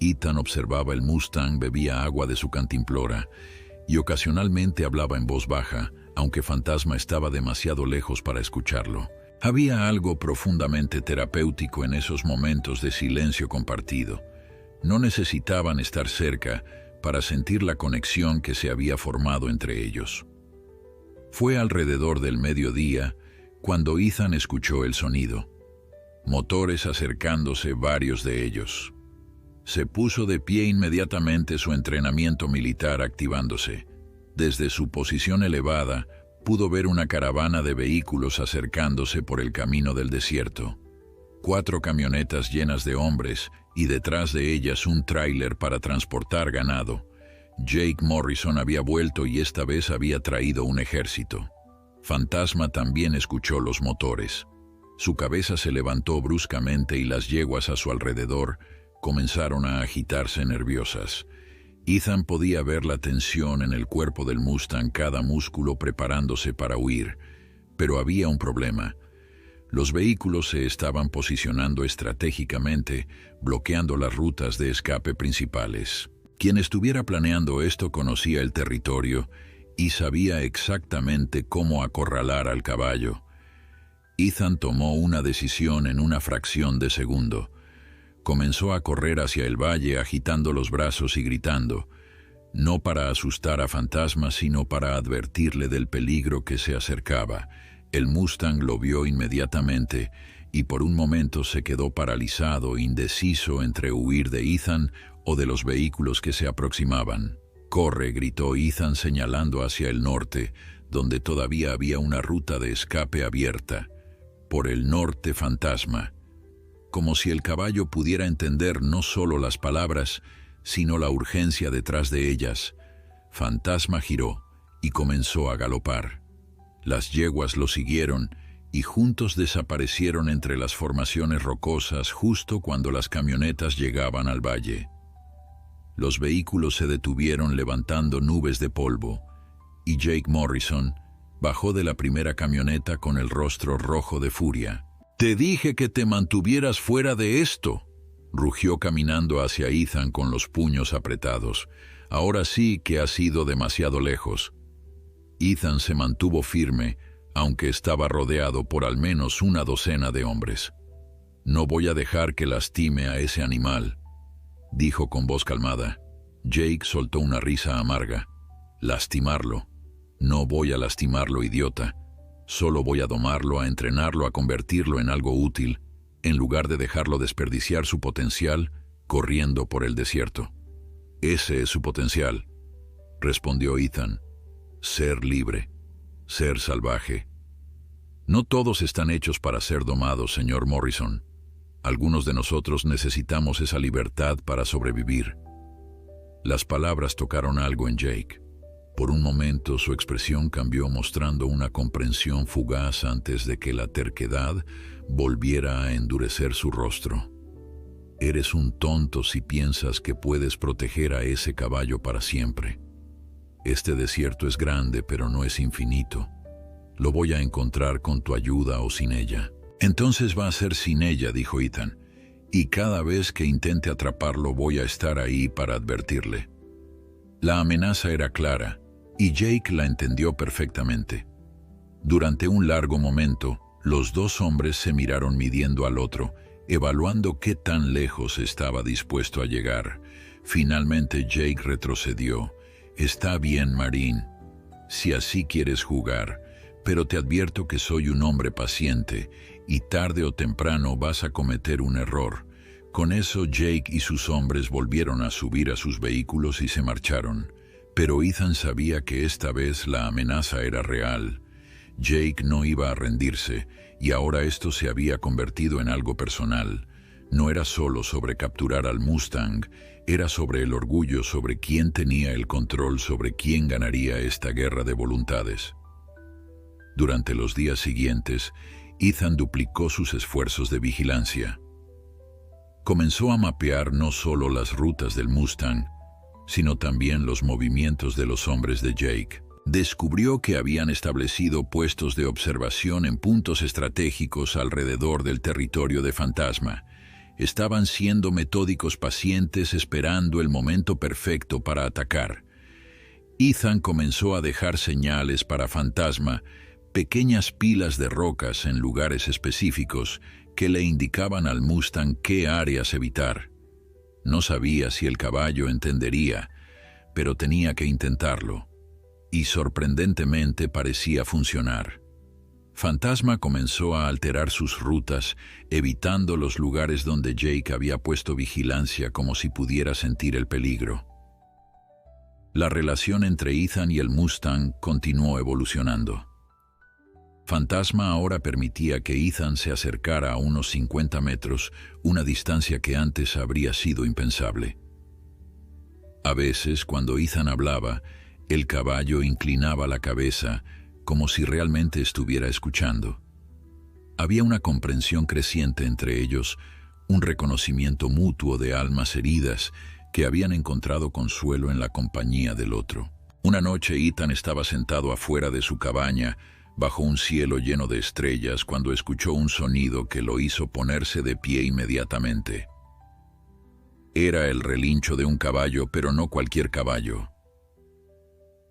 Ethan observaba el Mustang, bebía agua de su cantimplora y ocasionalmente hablaba en voz baja, aunque Fantasma estaba demasiado lejos para escucharlo. Había algo profundamente terapéutico en esos momentos de silencio compartido. No necesitaban estar cerca para sentir la conexión que se había formado entre ellos. Fue alrededor del mediodía cuando Ethan escuchó el sonido. Motores acercándose, varios de ellos. Se puso de pie inmediatamente, su entrenamiento militar activándose. Desde su posición elevada, pudo ver una caravana de vehículos acercándose por el camino del desierto. 4 camionetas llenas de hombres y detrás de ellas un tráiler para transportar ganado. Jake Morrison había vuelto y esta vez había traído un ejército. Fantasma también escuchó los motores. Su cabeza se levantó bruscamente y las yeguas a su alrededor comenzaron a agitarse nerviosas. Ethan podía ver la tensión en el cuerpo del Mustang, cada músculo preparándose para huir. Pero había un problema. Los vehículos se estaban posicionando estratégicamente, bloqueando las rutas de escape principales. Quien estuviera planeando esto conocía el territorio y sabía exactamente cómo acorralar al caballo. Ethan tomó una decisión en una fracción de segundo. Comenzó a correr hacia el valle agitando los brazos y gritando, no para asustar a Fantasma, sino para advertirle del peligro que se acercaba. El Mustang lo vio inmediatamente y por un momento se quedó paralizado, indeciso entre huir de Ethan o de los vehículos que se aproximaban. «¡Corre!», gritó Ethan señalando hacia el norte, donde todavía había una ruta de escape abierta. «Por el norte, Fantasma». Como si el caballo pudiera entender no solo las palabras, sino la urgencia detrás de ellas. Fantasma giró y comenzó a galopar. Las yeguas lo siguieron y juntos desaparecieron entre las formaciones rocosas justo cuando las camionetas llegaban al valle. Los vehículos se detuvieron levantando nubes de polvo, y Jake Morrison bajó de la primera camioneta con el rostro rojo de furia. «Te dije que te mantuvieras fuera de esto», rugió caminando hacia Ethan con los puños apretados. «Ahora sí que has ido demasiado lejos». Ethan se mantuvo firme, aunque estaba rodeado por al menos una docena de hombres. «No voy a dejar que lastime a ese animal», dijo con voz calmada. Jake soltó una risa amarga. «¿Lastimarlo? No voy a lastimarlo, idiota. Solo voy a domarlo, a entrenarlo, a convertirlo en algo útil, en lugar de dejarlo desperdiciar su potencial corriendo por el desierto». «Ese es su potencial», respondió Ethan. «Ser libre, ser salvaje». «No todos están hechos para ser domados, señor Morrison. Algunos de nosotros necesitamos esa libertad para sobrevivir». Las palabras tocaron algo en Jake. Por un momento su expresión cambió, mostrando una comprensión fugaz antes de que la terquedad volviera a endurecer su rostro. «Eres un tonto si piensas que puedes proteger a ese caballo para siempre. Este desierto es grande, pero no es infinito. Lo voy a encontrar con tu ayuda o sin ella». «Entonces va a ser sin ella», dijo Ethan, «y cada vez que intente atraparlo voy a estar ahí para advertirle». La amenaza era clara, y Jake la entendió perfectamente. Durante un largo momento, los dos hombres se miraron midiendo al otro, evaluando qué tan lejos estaba dispuesto a llegar. Finalmente Jake retrocedió. «Está bien, Marine, si así quieres jugar, pero te advierto que soy un hombre paciente y tarde o temprano vas a cometer un error». Con eso Jake y sus hombres volvieron a subir a sus vehículos y se marcharon. Pero Ethan sabía que esta vez la amenaza era real. Jake no iba a rendirse, y ahora esto se había convertido en algo personal. No era solo sobre capturar al Mustang, era sobre el orgullo, sobre quién tenía el control, sobre quién ganaría esta guerra de voluntades. Durante los días siguientes, Ethan duplicó sus esfuerzos de vigilancia. Comenzó a mapear no solo las rutas del Mustang, sino también los movimientos de los hombres de Jake. Descubrió que habían establecido puestos de observación en puntos estratégicos alrededor del territorio de Fantasma. Estaban siendo metódicos, pacientes, esperando el momento perfecto para atacar. Ethan comenzó a dejar señales para Fantasma, pequeñas pilas de rocas en lugares específicos que le indicaban al Mustang qué áreas evitar. No sabía si el caballo entendería, pero tenía que intentarlo. Y sorprendentemente parecía funcionar. Fantasma comenzó a alterar sus rutas, evitando los lugares donde Jake había puesto vigilancia, como si pudiera sentir el peligro. La relación entre Ethan y el Mustang continuó evolucionando. Fantasma ahora permitía que Ethan se acercara a unos 50 metros, una distancia que antes habría sido impensable. A veces, cuando Ethan hablaba, el caballo inclinaba la cabeza, como si realmente estuviera escuchando. Había una comprensión creciente entre ellos, un reconocimiento mutuo de almas heridas que habían encontrado consuelo en la compañía del otro. Una noche Ethan estaba sentado afuera de su cabaña, bajo un cielo lleno de estrellas, cuando escuchó un sonido que lo hizo ponerse de pie inmediatamente. Era el relincho de un caballo, pero no cualquier caballo.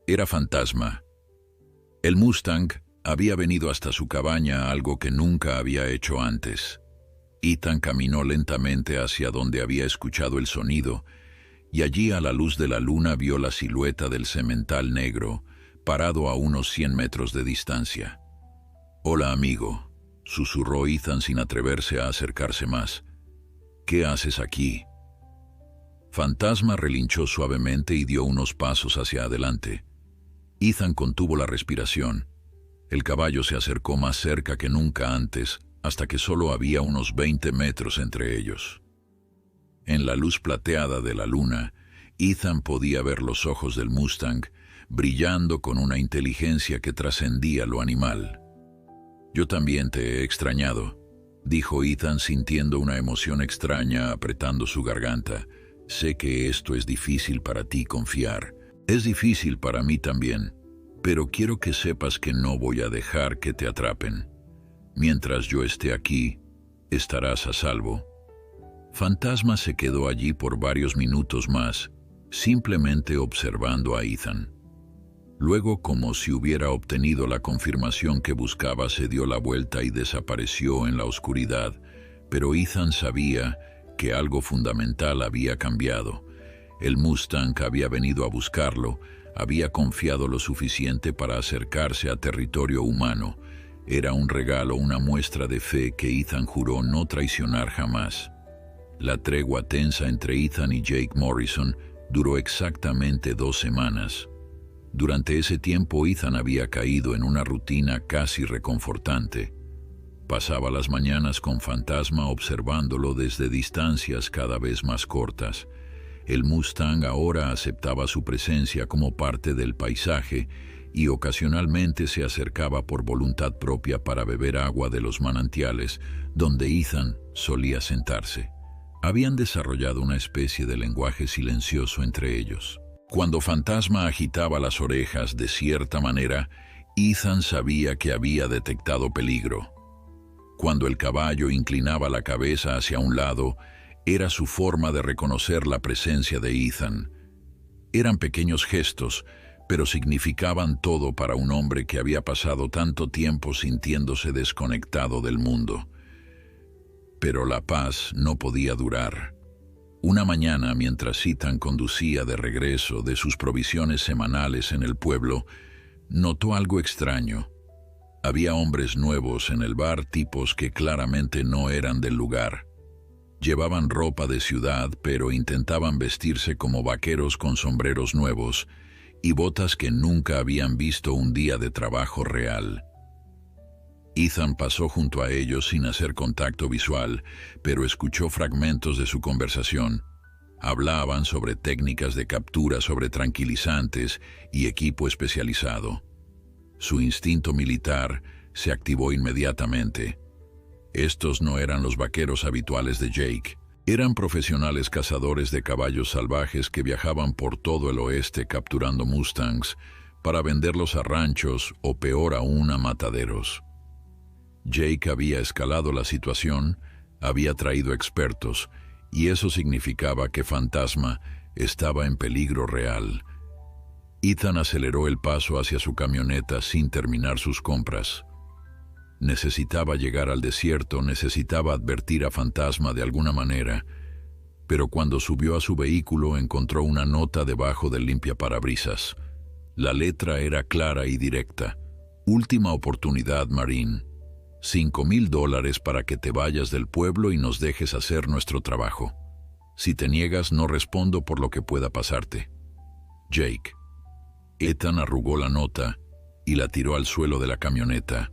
Era Fantasma. El Mustang había venido hasta su cabaña, algo que nunca había hecho antes. Ethan caminó lentamente hacia donde había escuchado el sonido, y allí a la luz de la luna vio la silueta del semental negro, parado a unos 100 metros de distancia. «Hola, amigo», susurró Ethan sin atreverse a acercarse más. «¿Qué haces aquí?» Fantasma relinchó suavemente y dio unos pasos hacia adelante. Ethan contuvo la respiración. El caballo se acercó más cerca que nunca antes, hasta que solo había unos 20 metros entre ellos. En la luz plateada de la luna, Ethan podía ver los ojos del Mustang, brillando con una inteligencia que trascendía lo animal. «Yo también te he extrañado», dijo Ethan, sintiendo una emoción extraña apretando su garganta. «Sé que esto es difícil para ti confiar. Es difícil para mí también, pero quiero que sepas que no voy a dejar que te atrapen. Mientras yo esté aquí, estarás a salvo». Fantasma se quedó allí por varios minutos más, simplemente observando a Ethan. Luego, como si hubiera obtenido la confirmación que buscaba, se dio la vuelta y desapareció en la oscuridad, pero Ethan sabía que algo fundamental había cambiado. El Mustang había venido a buscarlo, había confiado lo suficiente para acercarse a territorio humano. Era un regalo, una muestra de fe que Ethan juró no traicionar jamás. La tregua tensa entre Ethan y Jake Morrison duró exactamente 2 semanas. Durante ese tiempo Ethan había caído en una rutina casi reconfortante. Pasaba las mañanas con Fantasma observándolo desde distancias cada vez más cortas. El Mustang ahora aceptaba su presencia como parte del paisaje y ocasionalmente se acercaba por voluntad propia para beber agua de los manantiales donde Ethan solía sentarse. Habían desarrollado una especie de lenguaje silencioso entre ellos. Cuando Fantasma agitaba las orejas de cierta manera, Ethan sabía que había detectado peligro. Cuando el caballo inclinaba la cabeza hacia un lado, era su forma de reconocer la presencia de Ethan. Eran pequeños gestos, pero significaban todo para un hombre que había pasado tanto tiempo sintiéndose desconectado del mundo. Pero la paz no podía durar. Una mañana, mientras Ethan conducía de regreso de sus provisiones semanales en el pueblo, notó algo extraño. Había hombres nuevos en el bar, tipos que claramente no eran del lugar. Llevaban ropa de ciudad, pero intentaban vestirse como vaqueros con sombreros nuevos y botas que nunca habían visto un día de trabajo real. Ethan pasó junto a ellos sin hacer contacto visual, pero escuchó fragmentos de su conversación. Hablaban sobre técnicas de captura, sobre tranquilizantes y equipo especializado. Su instinto militar se activó inmediatamente. Estos no eran los vaqueros habituales de Jake. Eran profesionales cazadores de caballos salvajes que viajaban por todo el oeste capturando Mustangs para venderlos a ranchos o, peor aún, a mataderos. Jake había escalado la situación, había traído expertos, y eso significaba que Fantasma estaba en peligro real. Ethan aceleró el paso hacia su camioneta sin terminar sus compras. Necesitaba llegar al desierto, necesitaba advertir a Fantasma de alguna manera, pero cuando subió a su vehículo encontró una nota debajo del limpiaparabrisas. La letra era clara y directa. Última oportunidad, Marine. $5,000 para que te vayas del pueblo y nos dejes hacer nuestro trabajo. Si te niegas, no respondo por lo que pueda pasarte. Jake. Ethan arrugó la nota y la tiró al suelo de la camioneta.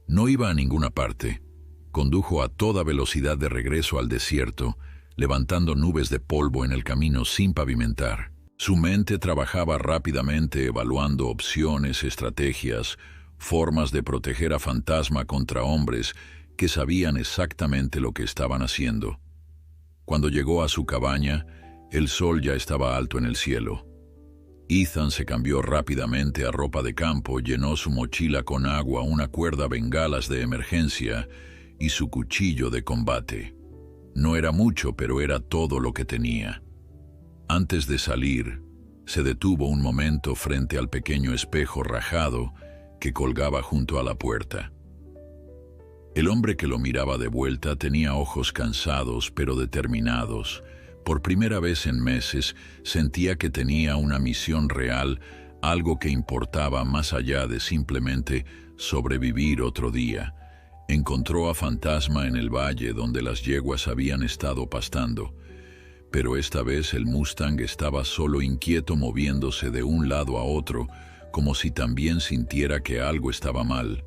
No iba a ninguna parte. Condujo a toda velocidad de regreso al desierto, levantando nubes de polvo en el camino sin pavimentar. Su mente trabajaba rápidamente evaluando opciones, estrategias, formas de proteger a Fantasma contra hombres que sabían exactamente lo que estaban haciendo. Cuando llegó a su cabaña, el sol ya estaba alto en el cielo. Ethan se cambió rápidamente a ropa de campo, llenó su mochila con agua, una cuerda, bengalas de emergencia y su cuchillo de combate. No era mucho, pero era todo lo que tenía. Antes de salir, se detuvo un momento frente al pequeño espejo rajado que colgaba junto a la puerta. El hombre que lo miraba de vuelta tenía ojos cansados pero determinados. Por primera vez en meses sentía que tenía una misión real, algo que importaba más allá de simplemente sobrevivir otro día. Encontró a Fantasma en el valle donde las yeguas habían estado pastando, pero esta vez el Mustang estaba solo, inquieto, moviéndose de un lado a otro, como si también sintiera que algo estaba mal.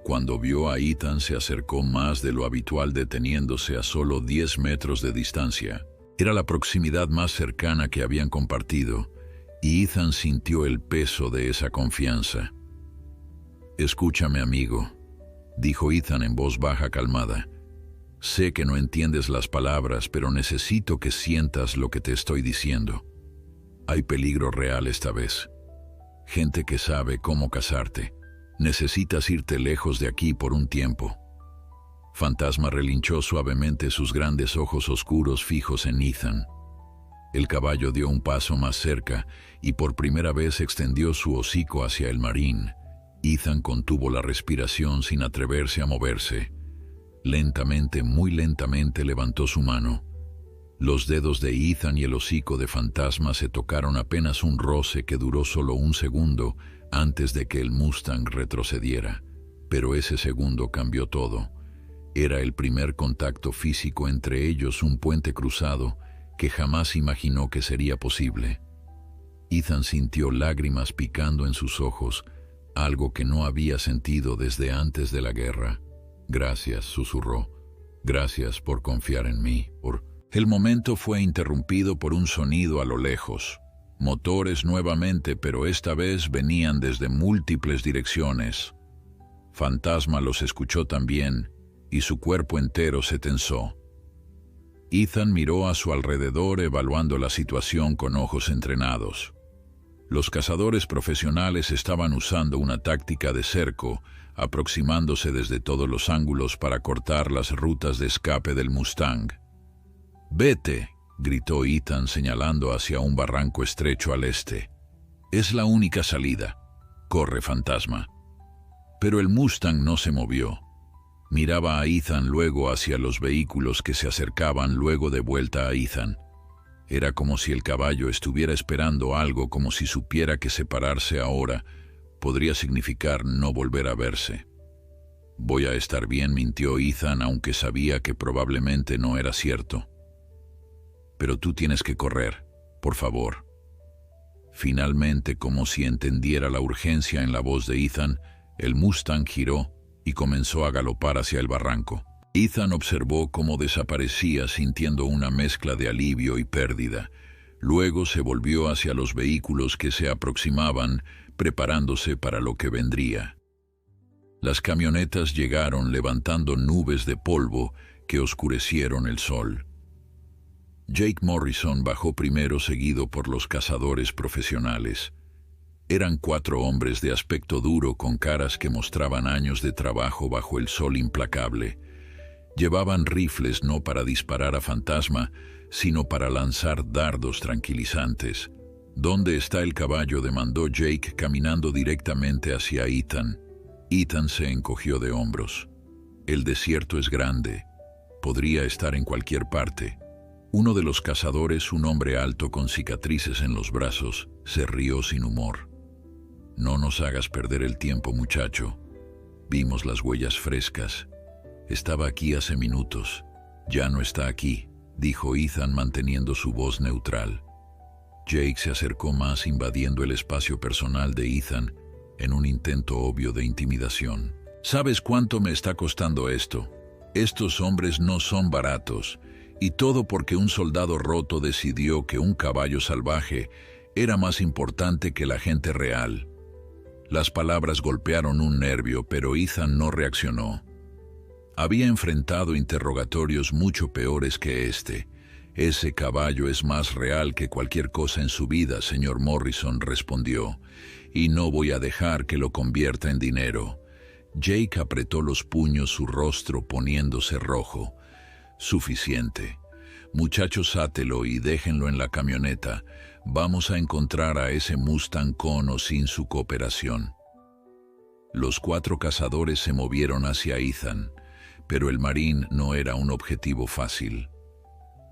Cuando vio a Ethan se acercó más de lo habitual, deteniéndose a solo 10 metros de distancia. Era la proximidad más cercana que habían compartido, y Ethan sintió el peso de esa confianza. «Escúchame, amigo», dijo Ethan en voz baja, calmada. «Sé que no entiendes las palabras, pero necesito que sientas lo que te estoy diciendo. Hay peligro real esta vez. Gente que sabe cómo cazarte. Necesitas irte lejos de aquí por un tiempo». Fantasma relinchó suavemente, sus grandes ojos oscuros fijos en Ethan. El caballo dio un paso más cerca y por primera vez extendió su hocico hacia el Marín. Ethan contuvo la respiración sin atreverse a moverse. Lentamente, muy lentamente levantó su mano. Los dedos de Ethan y el hocico de Fantasma se tocaron apenas un roce que duró solo un segundo antes de que el Mustang retrocediera. Pero ese segundo cambió todo. Era el primer contacto físico entre ellos, un puente cruzado que jamás imaginó que sería posible. Ethan sintió lágrimas picando en sus ojos, algo que no había sentido desde antes de la guerra. «Gracias», susurró. «Gracias por confiar en mí». El momento fue interrumpido por un sonido a lo lejos. Motores nuevamente, pero esta vez venían desde múltiples direcciones. Fantasma los escuchó también, y su cuerpo entero se tensó. Ethan miró a su alrededor evaluando la situación con ojos entrenados. Los cazadores profesionales estaban usando una táctica de cerco, aproximándose desde todos los ángulos para cortar las rutas de escape del Mustang. «Vete», gritó Ethan señalando hacia un barranco estrecho al este. «Es la única salida. Corre, Fantasma». Pero el Mustang no se movió. Miraba a Ethan, luego hacia los vehículos que se acercaban, luego de vuelta a Ethan. Era como si el caballo estuviera esperando algo, como si supiera que separarse ahora podría significar no volver a verse. «Voy a estar bien», mintió Ethan, aunque sabía que probablemente no era cierto. «Pero tú tienes que correr, por favor». Finalmente, como si entendiera la urgencia en la voz de Ethan, el Mustang giró y comenzó a galopar hacia el barranco. Ethan observó cómo desaparecía, sintiendo una mezcla de alivio y pérdida. Luego se volvió hacia los vehículos que se aproximaban, preparándose para lo que vendría. Las camionetas llegaron levantando nubes de polvo que oscurecieron el sol. Jake Morrison bajó primero, seguido por los cazadores profesionales. Eran 4 hombres de aspecto duro con caras que mostraban años de trabajo bajo el sol implacable. Llevaban rifles no para disparar a Fantasma, sino para lanzar dardos tranquilizantes. «¿Dónde está el caballo?», demandó Jake, caminando directamente hacia Ethan. Ethan se encogió de hombros. «El desierto es grande. Podría estar en cualquier parte». Uno de los cazadores, un hombre alto con cicatrices en los brazos, se rió sin humor. «No nos hagas perder el tiempo, muchacho. Vimos las huellas frescas. Estaba aquí hace minutos. Ya no está aquí», dijo Ethan manteniendo su voz neutral. Jake se acercó más, invadiendo el espacio personal de Ethan en un intento obvio de intimidación. «¿Sabes cuánto me está costando esto? Estos hombres no son baratos. Y todo porque un soldado roto decidió que un caballo salvaje era más importante que la gente real». Las palabras golpearon un nervio, pero Ethan no reaccionó. Había enfrentado interrogatorios mucho peores que este. «Ese caballo es más real que cualquier cosa en su vida», señor Morrison respondió, «y no voy a dejar que lo convierta en dinero». Jake apretó los puños, su rostro poniéndose rojo. «Suficiente. Muchachos, átelo y déjenlo en la camioneta. Vamos a encontrar a ese Mustang con o sin su cooperación». Los 4 cazadores se movieron hacia Ethan, pero el Marín no era un objetivo fácil.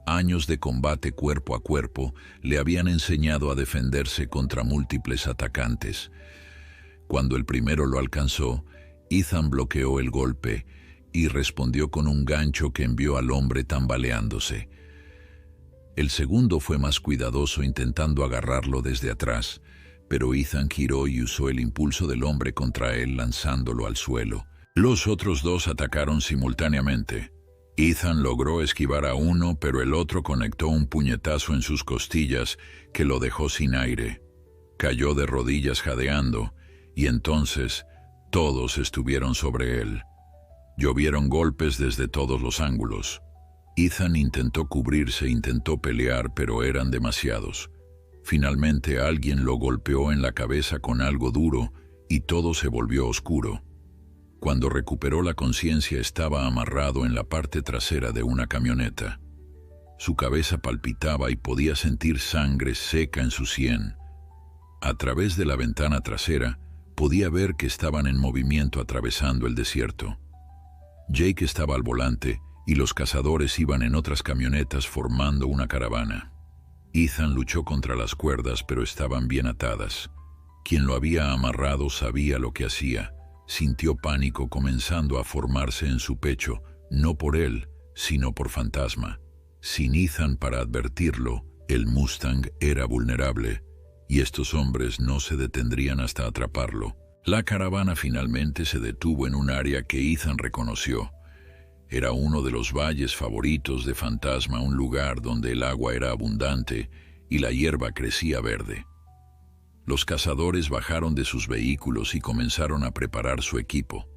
Años de combate cuerpo a cuerpo le habían enseñado a defenderse contra múltiples atacantes. Cuando el primero lo alcanzó, Ethan bloqueó el golpe y respondió con un gancho que envió al hombre tambaleándose. El segundo fue más cuidadoso, intentando agarrarlo desde atrás, pero Ethan giró y usó el impulso del hombre contra él, lanzándolo al suelo. Los otros 2 atacaron simultáneamente. Ethan logró esquivar a uno, pero el otro conectó un puñetazo en sus costillas que lo dejó sin aire. Cayó de rodillas jadeando, y entonces todos estuvieron sobre él. Llovieron golpes desde todos los ángulos. Ethan intentó cubrirse, intentó pelear, pero eran demasiados. Finalmente alguien lo golpeó en la cabeza con algo duro y todo se volvió oscuro. Cuando recuperó la conciencia, estaba amarrado en la parte trasera de una camioneta. Su cabeza palpitaba y podía sentir sangre seca en su sien. A través de la ventana trasera, podía ver que estaban en movimiento atravesando el desierto. Jake estaba al volante y los cazadores iban en otras camionetas formando una caravana. Ethan luchó contra las cuerdas, pero estaban bien atadas. Quien lo había amarrado sabía lo que hacía. Sintió pánico comenzando a formarse en su pecho, no por él, sino por Fantasma. Sin Ethan para advertirlo, el Mustang era vulnerable, y estos hombres no se detendrían hasta atraparlo. La caravana finalmente se detuvo en un área que Ethan reconoció. Era uno de los valles favoritos de Fantasma, un lugar donde el agua era abundante y la hierba crecía verde. Los cazadores bajaron de sus vehículos y comenzaron a preparar su equipo.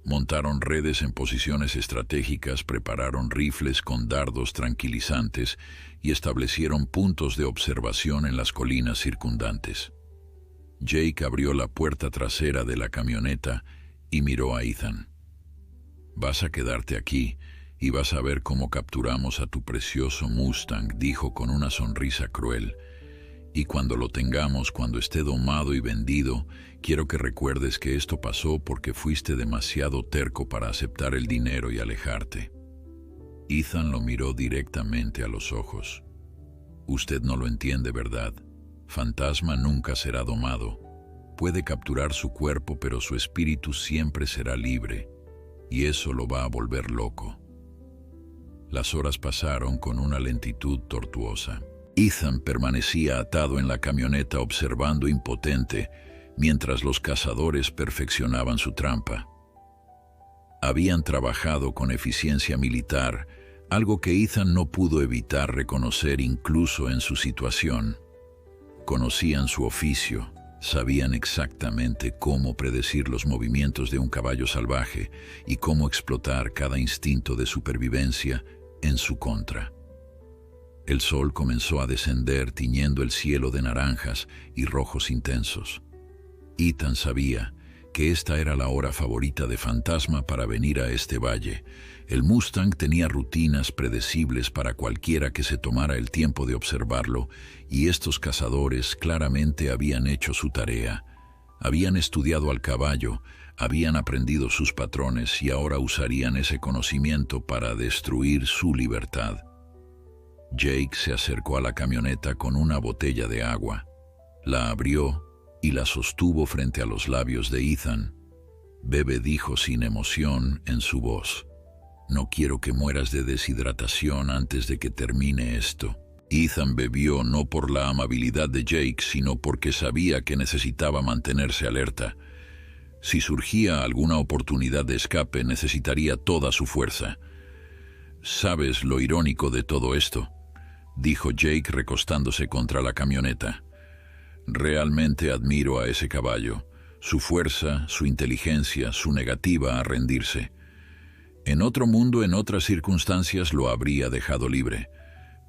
Montaron redes en posiciones estratégicas, prepararon rifles con dardos tranquilizantes y establecieron puntos de observación en las colinas circundantes. Jake abrió la puerta trasera de la camioneta y miró a Ethan. «Vas a quedarte aquí y vas a ver cómo capturamos a tu precioso Mustang», dijo con una sonrisa cruel. «Y cuando lo tengamos, cuando esté domado y vendido, quiero que recuerdes que esto pasó porque fuiste demasiado terco para aceptar el dinero y alejarte». Ethan lo miró directamente a los ojos. «Usted no lo entiende, ¿verdad? Fantasma nunca será domado. Puede capturar su cuerpo, pero su espíritu siempre será libre. Y eso lo va a volver loco». Las horas pasaron con una lentitud tortuosa. Ethan permanecía atado en la camioneta observando impotente, mientras los cazadores perfeccionaban su trampa. Habían trabajado con eficiencia militar, algo que Ethan no pudo evitar reconocer incluso en su situación. Conocían su oficio. Sabían exactamente cómo predecir los movimientos de un caballo salvaje y cómo explotar cada instinto de supervivencia en su contra. El sol comenzó a descender tiñendo el cielo de naranjas y rojos intensos. Ethan sabía que esta era la hora favorita de Fantasma para venir a este valle. El Mustang tenía rutinas predecibles para cualquiera que se tomara el tiempo de observarlo, y estos cazadores claramente habían hecho su tarea. Habían estudiado al caballo, habían aprendido sus patrones y ahora usarían ese conocimiento para destruir su libertad. Jake se acercó a la camioneta con una botella de agua. La abrió y la sostuvo frente a los labios de Ethan. «Bebe», dijo sin emoción en su voz. «No quiero que mueras de deshidratación antes de que termine esto». Ethan bebió no por la amabilidad de Jake, sino porque sabía que necesitaba mantenerse alerta. Si surgía alguna oportunidad de escape, necesitaría toda su fuerza. «¿Sabes lo irónico de todo esto?», dijo Jake recostándose contra la camioneta. «Realmente admiro a ese caballo, su fuerza, su inteligencia, su negativa a rendirse. En otro mundo, en otras circunstancias, lo habría dejado libre.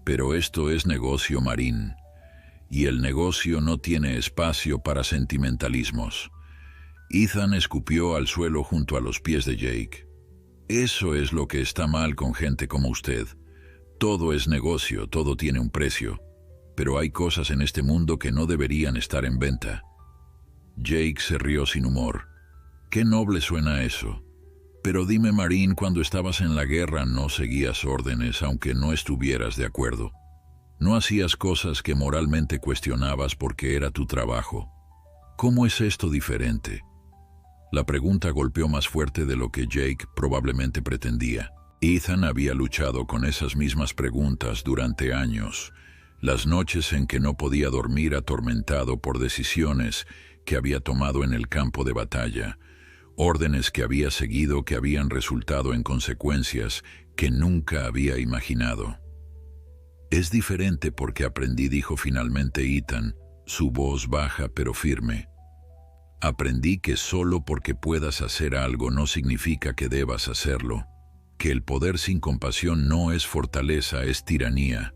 Pero esto es negocio, Marín, y el negocio no tiene espacio para sentimentalismos». Ethan escupió al suelo junto a los pies de Jake. «Eso es lo que está mal con gente como usted. Todo es negocio, todo tiene un precio. Pero hay cosas en este mundo que no deberían estar en venta». Jake se rió sin humor. «Qué noble suena eso. Pero dime, Marín, cuando estabas en la guerra no seguías órdenes aunque no estuvieras de acuerdo. No hacías cosas que moralmente cuestionabas porque era tu trabajo. ¿Cómo es esto diferente?». La pregunta golpeó más fuerte de lo que Jake probablemente pretendía. Ethan había luchado con esas mismas preguntas durante años. Las noches en que no podía dormir atormentado por decisiones que había tomado en el campo de batalla, órdenes que había seguido que habían resultado en consecuencias que nunca había imaginado. «Es diferente porque aprendí», dijo finalmente Ethan, su voz baja pero firme. «Aprendí que solo porque puedas hacer algo no significa que debas hacerlo, que el poder sin compasión no es fortaleza, es tiranía.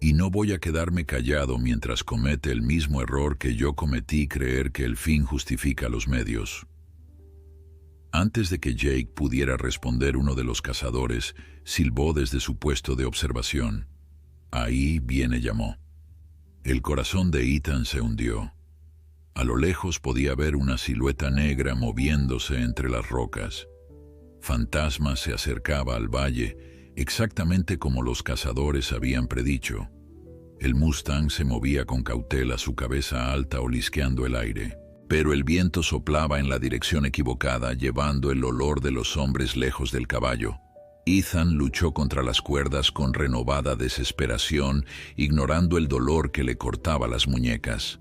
Y no voy a quedarme callado mientras comete el mismo error que yo cometí, creer que el fin justifica los medios». Antes de que Jake pudiera responder, uno de los cazadores silbó desde su puesto de observación. «Ahí viene», llamó. El corazón de Ethan se hundió. A lo lejos podía ver una silueta negra moviéndose entre las rocas. Fantasma se acercaba al valle, exactamente como los cazadores habían predicho. El Mustang se movía con cautela, su cabeza alta olisqueando el aire. Pero el viento soplaba en la dirección equivocada, llevando el olor de los hombres lejos del caballo. Ethan luchó contra las cuerdas con renovada desesperación, ignorando el dolor que le cortaba las muñecas.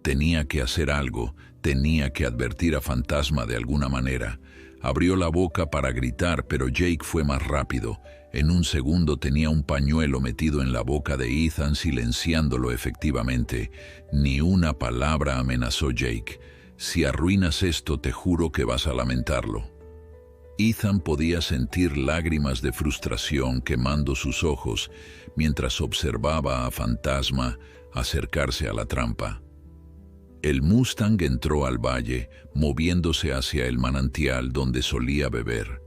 Tenía que hacer algo, tenía que advertir a Fantasma de alguna manera. Abrió la boca para gritar, pero Jake fue más rápido. En un segundo tenía un pañuelo metido en la boca de Ethan, silenciándolo efectivamente. Ni una palabra, amenazó Jake. «Si arruinas esto, te juro que vas a lamentarlo». Ethan podía sentir lágrimas de frustración quemando sus ojos mientras observaba a Fantasma acercarse a la trampa. El Mustang entró al valle, moviéndose hacia el manantial donde solía beber.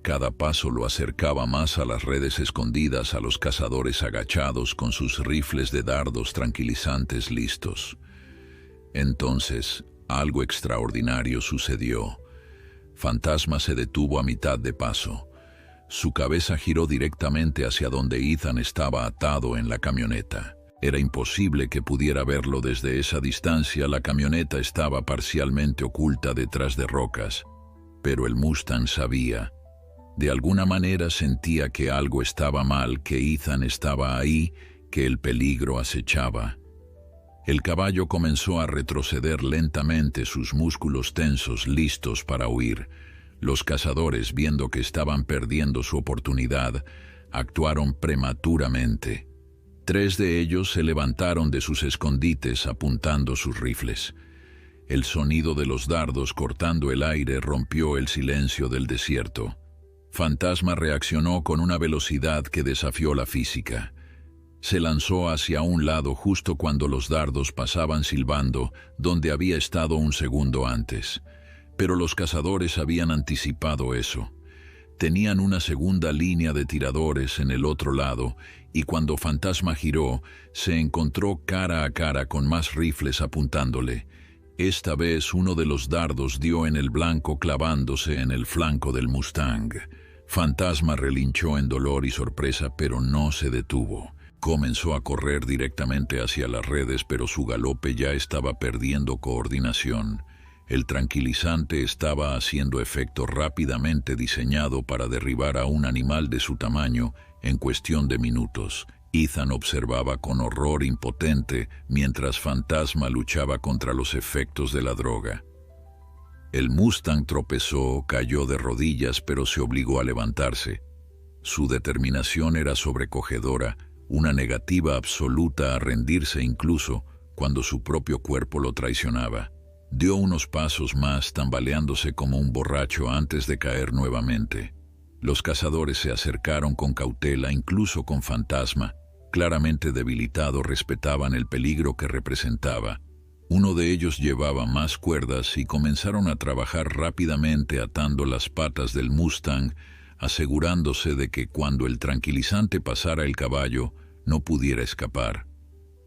Cada paso lo acercaba más a las redes escondidas, a los cazadores agachados con sus rifles de dardos tranquilizantes listos. Entonces, algo extraordinario sucedió. Fantasma se detuvo a mitad de paso. Su cabeza giró directamente hacia donde Ethan estaba atado en la camioneta. Era imposible que pudiera verlo desde esa distancia. La camioneta estaba parcialmente oculta detrás de rocas. Pero el Mustang sabía. De alguna manera sentía que algo estaba mal, que Ethan estaba ahí, que el peligro acechaba. El caballo comenzó a retroceder lentamente, sus músculos tensos, listos para huir. Los cazadores, viendo que estaban perdiendo su oportunidad, actuaron prematuramente. 3 de ellos se levantaron de sus escondites apuntando sus rifles. El sonido de los dardos cortando el aire rompió el silencio del desierto. Fantasma reaccionó con una velocidad que desafió la física. Se lanzó hacia un lado justo cuando los dardos pasaban silbando donde había estado un segundo antes. Pero los cazadores habían anticipado eso. Tenían una segunda línea de tiradores en el otro lado, y cuando Fantasma giró, se encontró cara a cara con más rifles apuntándole. Esta vez uno de los dardos dio en el blanco, clavándose en el flanco del Mustang. Fantasma relinchó en dolor y sorpresa, pero no se detuvo. Comenzó a correr directamente hacia las redes, pero su galope ya estaba perdiendo coordinación. El tranquilizante estaba haciendo efecto, rápidamente diseñado para derribar a un animal de su tamaño en cuestión de minutos. Ethan observaba con horror impotente mientras Fantasma luchaba contra los efectos de la droga. El Mustang tropezó, cayó de rodillas, pero se obligó a levantarse. Su determinación era sobrecogedora, una negativa absoluta a rendirse incluso cuando su propio cuerpo lo traicionaba. Dio unos pasos más, tambaleándose como un borracho antes de caer nuevamente. Los cazadores se acercaron con cautela, incluso con Fantasma. Claramente debilitado, respetaban el peligro que representaba. Uno de ellos llevaba más cuerdas y comenzaron a trabajar rápidamente atando las patas del Mustang, asegurándose de que cuando el tranquilizante pasara el caballo, no pudiera escapar.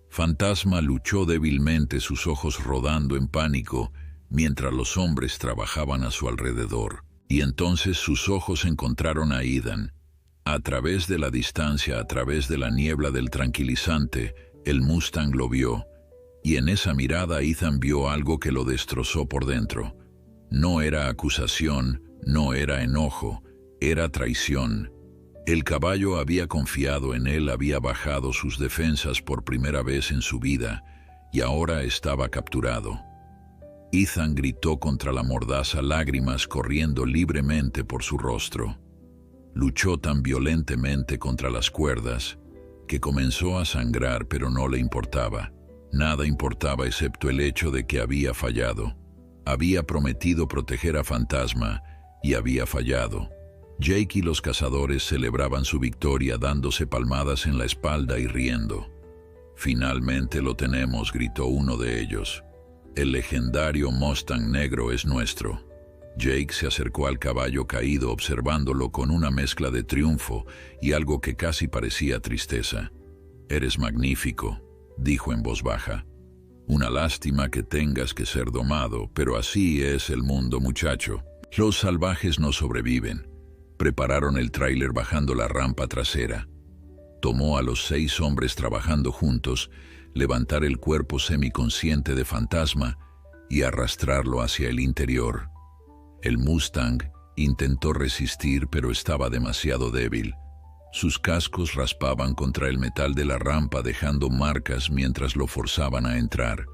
Fantasma luchó débilmente, sus ojos rodando en pánico, mientras los hombres trabajaban a su alrededor. Y entonces sus ojos encontraron a Ethan. A través de la distancia, a través de la niebla del tranquilizante, el Mustang lo vio. Y en esa mirada Ethan vio algo que lo destrozó por dentro. No era acusación, no era enojo, era traición. El caballo había confiado en él, había bajado sus defensas por primera vez en su vida, y ahora estaba capturado. Ethan gritó contra la mordaza, lágrimas corriendo libremente por su rostro. Luchó tan violentamente contra las cuerdas que comenzó a sangrar, pero no le importaba. Nada importaba excepto el hecho de que había fallado. Había prometido proteger a Fantasma y había fallado. Jake y los cazadores celebraban su victoria dándose palmadas en la espalda y riendo. «Finalmente lo tenemos», gritó uno de ellos. «El legendario Mustang negro es nuestro». Jake se acercó al caballo caído observándolo con una mezcla de triunfo y algo que casi parecía tristeza. «Eres magnífico», dijo en voz baja. «Una lástima que tengas que ser domado, pero así es el mundo, muchacho. Los salvajes no sobreviven». Prepararon el tráiler bajando la rampa trasera. Tomó a los 6 hombres trabajando juntos, levantar el cuerpo semiconsciente de Fantasma y arrastrarlo hacia el interior. El Mustang intentó resistir, pero estaba demasiado débil. Sus cascos raspaban contra el metal de la rampa, dejando marcas mientras lo forzaban a entrar.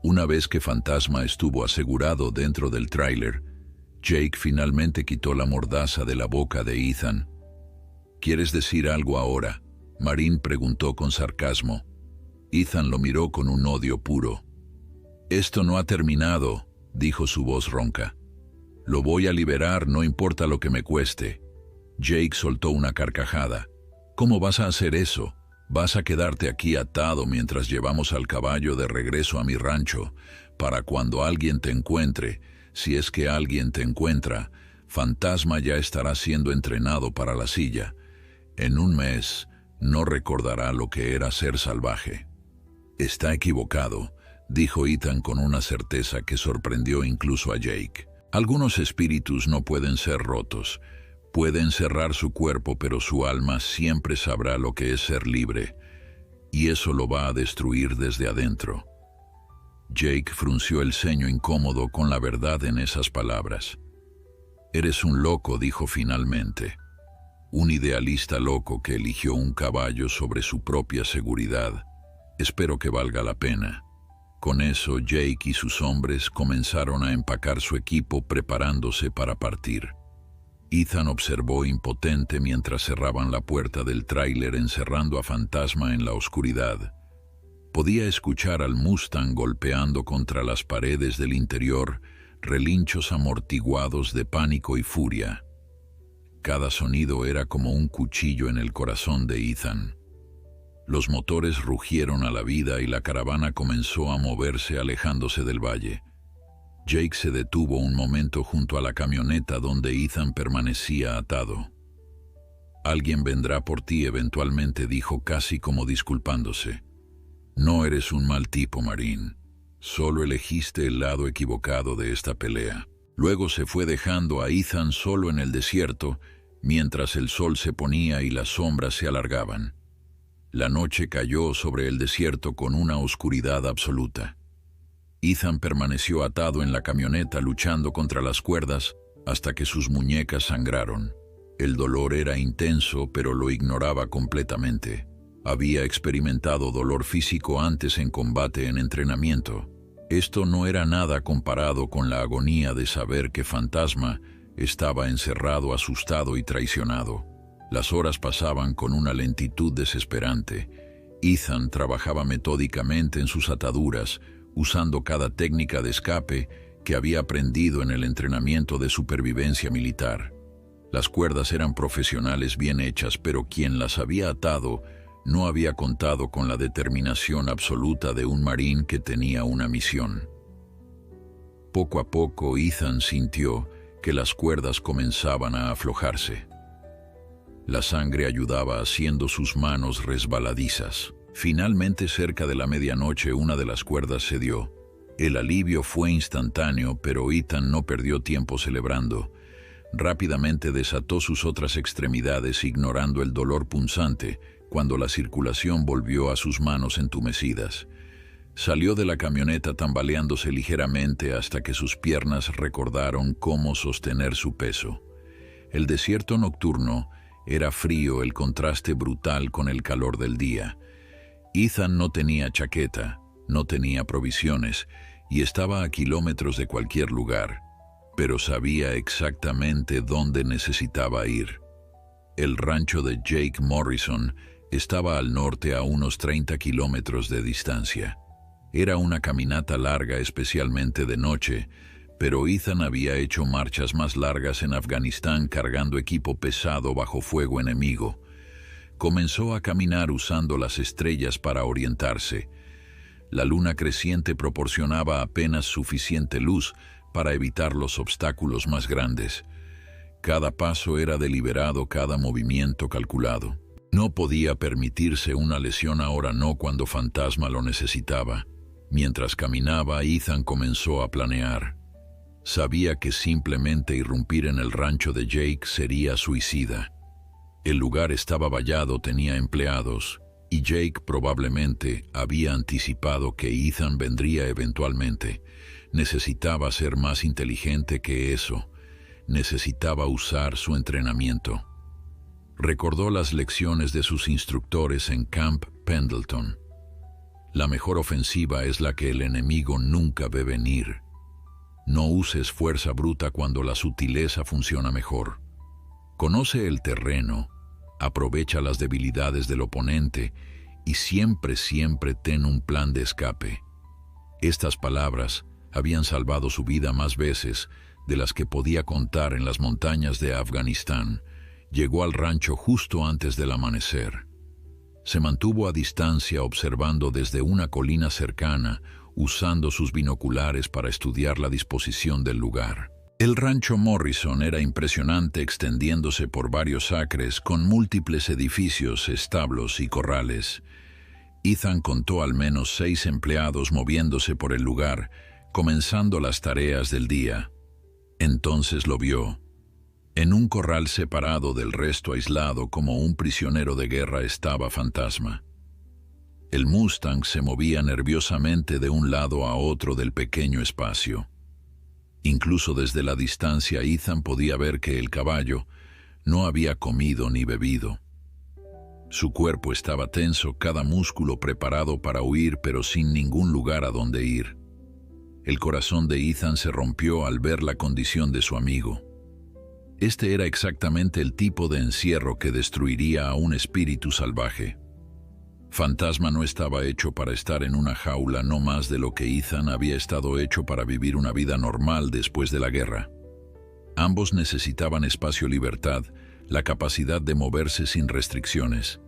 Una vez que Fantasma estuvo asegurado dentro del tráiler, Jake finalmente quitó la mordaza de la boca de Ethan. «¿Quieres decir algo ahora?», Marine preguntó con sarcasmo. Ethan lo miró con un odio puro. «Esto no ha terminado», dijo su voz ronca. «Lo voy a liberar, no importa lo que me cueste». Jake soltó una carcajada. «¿Cómo vas a hacer eso? Vas a quedarte aquí atado mientras llevamos al caballo de regreso a mi rancho, para cuando alguien te encuentre, si es que alguien te encuentra, Fantasma ya estará siendo entrenado para la silla. En un mes no recordará lo que era ser salvaje». «Está equivocado», dijo Ethan con una certeza que sorprendió incluso a Jake. «Algunos espíritus no pueden ser rotos. Pueden cerrar su cuerpo, pero su alma siempre sabrá lo que es ser libre, y eso lo va a destruir desde adentro». Jake frunció el ceño incómodo con la verdad en esas palabras. «Eres un loco», dijo finalmente. «Un idealista loco que eligió un caballo sobre su propia seguridad. Espero que valga la pena». Con eso, Jake y sus hombres comenzaron a empacar su equipo, preparándose para partir. Ethan observó impotente mientras cerraban la puerta del tráiler, encerrando a Fantasma en la oscuridad. Podía escuchar al Mustang golpeando contra las paredes del interior, relinchos amortiguados de pánico y furia. Cada sonido era como un cuchillo en el corazón de Ethan. Los motores rugieron a la vida y la caravana comenzó a moverse, alejándose del valle. Jake se detuvo un momento junto a la camioneta donde Ethan permanecía atado. «Alguien vendrá por ti eventualmente», dijo casi como disculpándose. «No eres un mal tipo, Marine. Solo elegiste el lado equivocado de esta pelea». Luego se fue dejando a Ethan solo en el desierto, mientras el sol se ponía y las sombras se alargaban. La noche cayó sobre el desierto con una oscuridad absoluta. Ethan permaneció atado en la camioneta luchando contra las cuerdas hasta que sus muñecas sangraron. El dolor era intenso, pero lo ignoraba completamente. Había experimentado dolor físico antes en combate en entrenamiento. Esto no era nada comparado con la agonía de saber que Fantasma estaba encerrado, asustado y traicionado. Las horas pasaban con una lentitud desesperante. Ethan trabajaba metódicamente en sus ataduras, usando cada técnica de escape que había aprendido en el entrenamiento de supervivencia militar. Las cuerdas eran profesionales bien hechas, pero quien las había atado no había contado con la determinación absoluta de un marín que tenía una misión. Poco a poco, Ethan sintió que las cuerdas comenzaban a aflojarse. La sangre ayudaba haciendo sus manos resbaladizas. Finalmente, cerca de la medianoche, una de las cuerdas cedió. El alivio fue instantáneo, pero Ethan no perdió tiempo celebrando. Rápidamente desató sus otras extremidades, ignorando el dolor punzante, cuando la circulación volvió a sus manos entumecidas. Salió de la camioneta tambaleándose ligeramente hasta que sus piernas recordaron cómo sostener su peso. El desierto nocturno era frío, el contraste brutal con el calor del día. Ethan no tenía chaqueta, no tenía provisiones y estaba a kilómetros de cualquier lugar, pero sabía exactamente dónde necesitaba ir. El rancho de Jake Morrison estaba al norte a unos 30 kilómetros de distancia. Era una caminata larga, especialmente de noche, pero Ethan había hecho marchas más largas en Afganistán cargando equipo pesado bajo fuego enemigo. Comenzó a caminar usando las estrellas para orientarse. La luna creciente proporcionaba apenas suficiente luz, para evitar los obstáculos más grandes. Cada paso era deliberado, cada movimiento calculado. No podía permitirse una lesión ahora, no cuando Fantasma lo necesitaba. Mientras caminaba, Ethan comenzó a planear. Sabía que simplemente irrumpir en el rancho de Jake sería suicida. El lugar estaba vallado, tenía empleados, y Jake probablemente había anticipado que Ethan vendría eventualmente. Necesitaba ser más inteligente que eso. Necesitaba usar su entrenamiento. Recordó las lecciones de sus instructores en Camp Pendleton. La mejor ofensiva es la que el enemigo nunca ve venir. No uses fuerza bruta cuando la sutileza funciona mejor. Conoce el terreno, aprovecha las debilidades del oponente y siempre ten un plan de escape. Estas palabras habían salvado su vida más veces de las que podía contar en las montañas de Afganistán. Llegó al rancho justo antes del amanecer. Se mantuvo a distancia observando desde una colina cercana, usando sus binoculares para estudiar la disposición del lugar. El rancho Morrison era impresionante, extendiéndose por varios acres con múltiples edificios, establos y corrales. Ethan contó al menos 6 empleados moviéndose por el lugar, comenzando las tareas del día. Entonces lo vio. En un corral separado del resto, aislado como un prisionero de guerra, estaba Fantasma. El Mustang se movía nerviosamente de un lado a otro del pequeño espacio. Incluso desde la distancia, Ethan podía ver que el caballo no había comido ni bebido. Su cuerpo estaba tenso, cada músculo preparado para huir, pero sin ningún lugar a donde ir. El corazón de Ethan se rompió al ver la condición de su amigo. Este era exactamente el tipo de encierro que destruiría a un espíritu salvaje. Fantasma no estaba hecho para estar en una jaula, no más de lo que Ethan había estado hecho para vivir una vida normal después de la guerra. Ambos necesitaban espacio, libertad, la capacidad de moverse sin restricciones.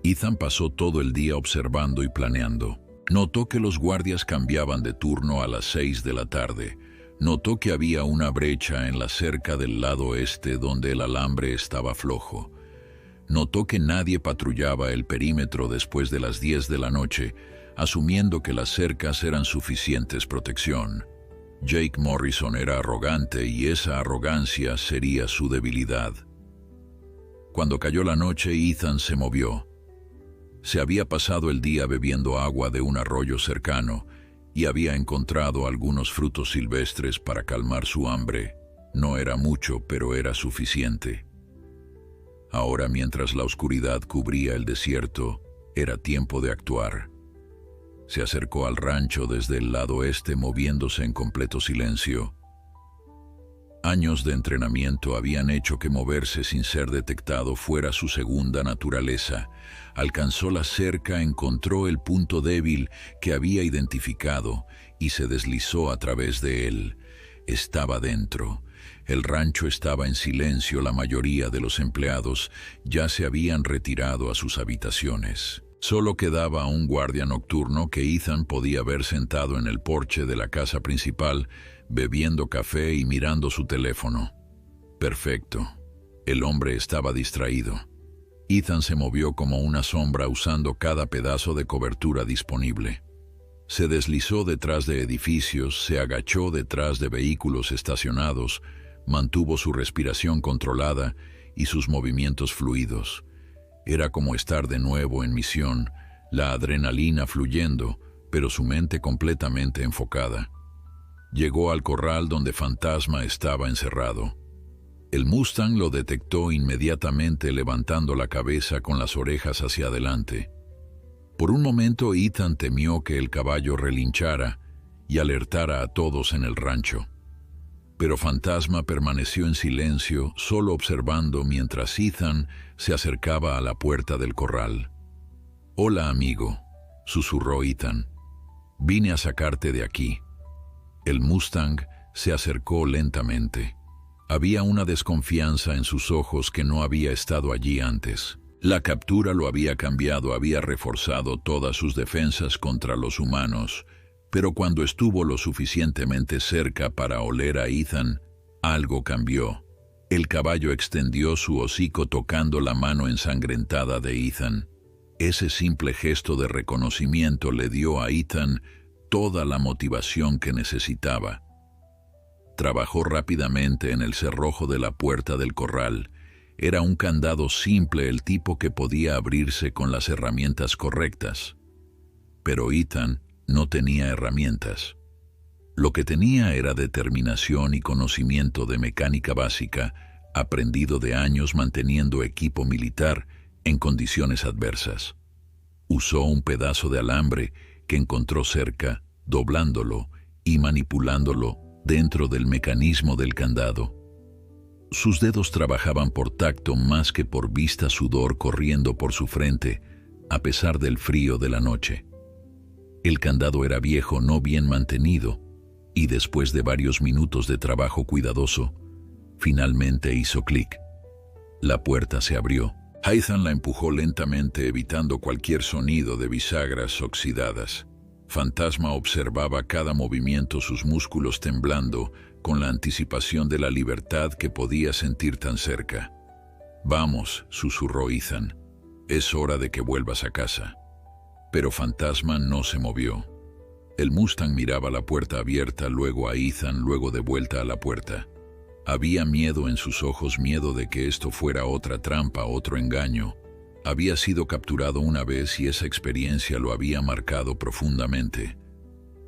Ethan pasó todo el día observando y planeando. Notó que los guardias cambiaban de turno a las 6 de la tarde. Notó que había una brecha en la cerca del lado este donde el alambre estaba flojo. Notó que nadie patrullaba el perímetro después de las 10 de la noche, asumiendo que las cercas eran suficientes protección. Jake Morrison era arrogante y esa arrogancia sería su debilidad. Cuando cayó la noche, Ethan se movió. Se había pasado el día bebiendo agua de un arroyo cercano y había encontrado algunos frutos silvestres para calmar su hambre. No era mucho, pero era suficiente. Ahora, mientras la oscuridad cubría el desierto, era tiempo de actuar. Se acercó al rancho desde el lado este, moviéndose en completo silencio. Años de entrenamiento habían hecho que moverse sin ser detectado fuera su segunda naturaleza. Alcanzó la cerca, encontró el punto débil que había identificado y se deslizó a través de él. Estaba dentro. El rancho estaba en silencio, la mayoría de los empleados ya se habían retirado a sus habitaciones. Solo quedaba un guardia nocturno que Ethan podía ver sentado en el porche de la casa principal, bebiendo café y mirando su teléfono. Perfecto. El hombre estaba distraído. Ethan se movió como una sombra usando cada pedazo de cobertura disponible. Se deslizó detrás de edificios, se agachó detrás de vehículos estacionados, mantuvo su respiración controlada y sus movimientos fluidos. Era como estar de nuevo en misión, la adrenalina fluyendo, pero su mente completamente enfocada. Llegó al corral donde Fantasma estaba encerrado. El Mustang lo detectó inmediatamente, levantando la cabeza con las orejas hacia adelante. Por un momento Ethan temió que el caballo relinchara y alertara a todos en el rancho. Pero Fantasma permaneció en silencio, solo observando mientras Ethan se acercaba a la puerta del corral. «Hola, amigo», susurró Ethan. «Vine a sacarte de aquí». El Mustang se acercó lentamente. Había una desconfianza en sus ojos que no había estado allí antes. La captura lo había cambiado, había reforzado todas sus defensas contra los humanos, Pero cuando estuvo lo suficientemente cerca para oler a Ethan, algo cambió. El caballo extendió su hocico tocando la mano ensangrentada de Ethan. Ese simple gesto de reconocimiento le dio a Ethan toda la motivación que necesitaba. Trabajó rápidamente en el cerrojo de la puerta del corral. Era un candado simple, el tipo que podía abrirse con las herramientas correctas. Pero Ethan no tenía herramientas. Lo que tenía era determinación y conocimiento de mecánica básica, aprendido de años manteniendo equipo militar en condiciones adversas. Usó un pedazo de alambre que encontró cerca, doblándolo y manipulándolo dentro del mecanismo del candado. Sus dedos trabajaban por tacto más que por vista, sudor corriendo por su frente, a pesar del frío de la noche. El candado era viejo, no bien mantenido, y después de varios minutos de trabajo cuidadoso, finalmente hizo clic. La puerta se abrió. Ethan la empujó lentamente, evitando cualquier sonido de bisagras oxidadas. Fantasma observaba cada movimiento, sus músculos temblando, con la anticipación de la libertad que podía sentir tan cerca. «Vamos», susurró Ethan. «Es hora de que vuelvas a casa». Pero Fantasma no se movió. El Mustang miraba la puerta abierta, luego a Ethan, luego de vuelta a la puerta. Había miedo en sus ojos, miedo de que esto fuera otra trampa, otro engaño. Había sido capturado una vez y esa experiencia lo había marcado profundamente.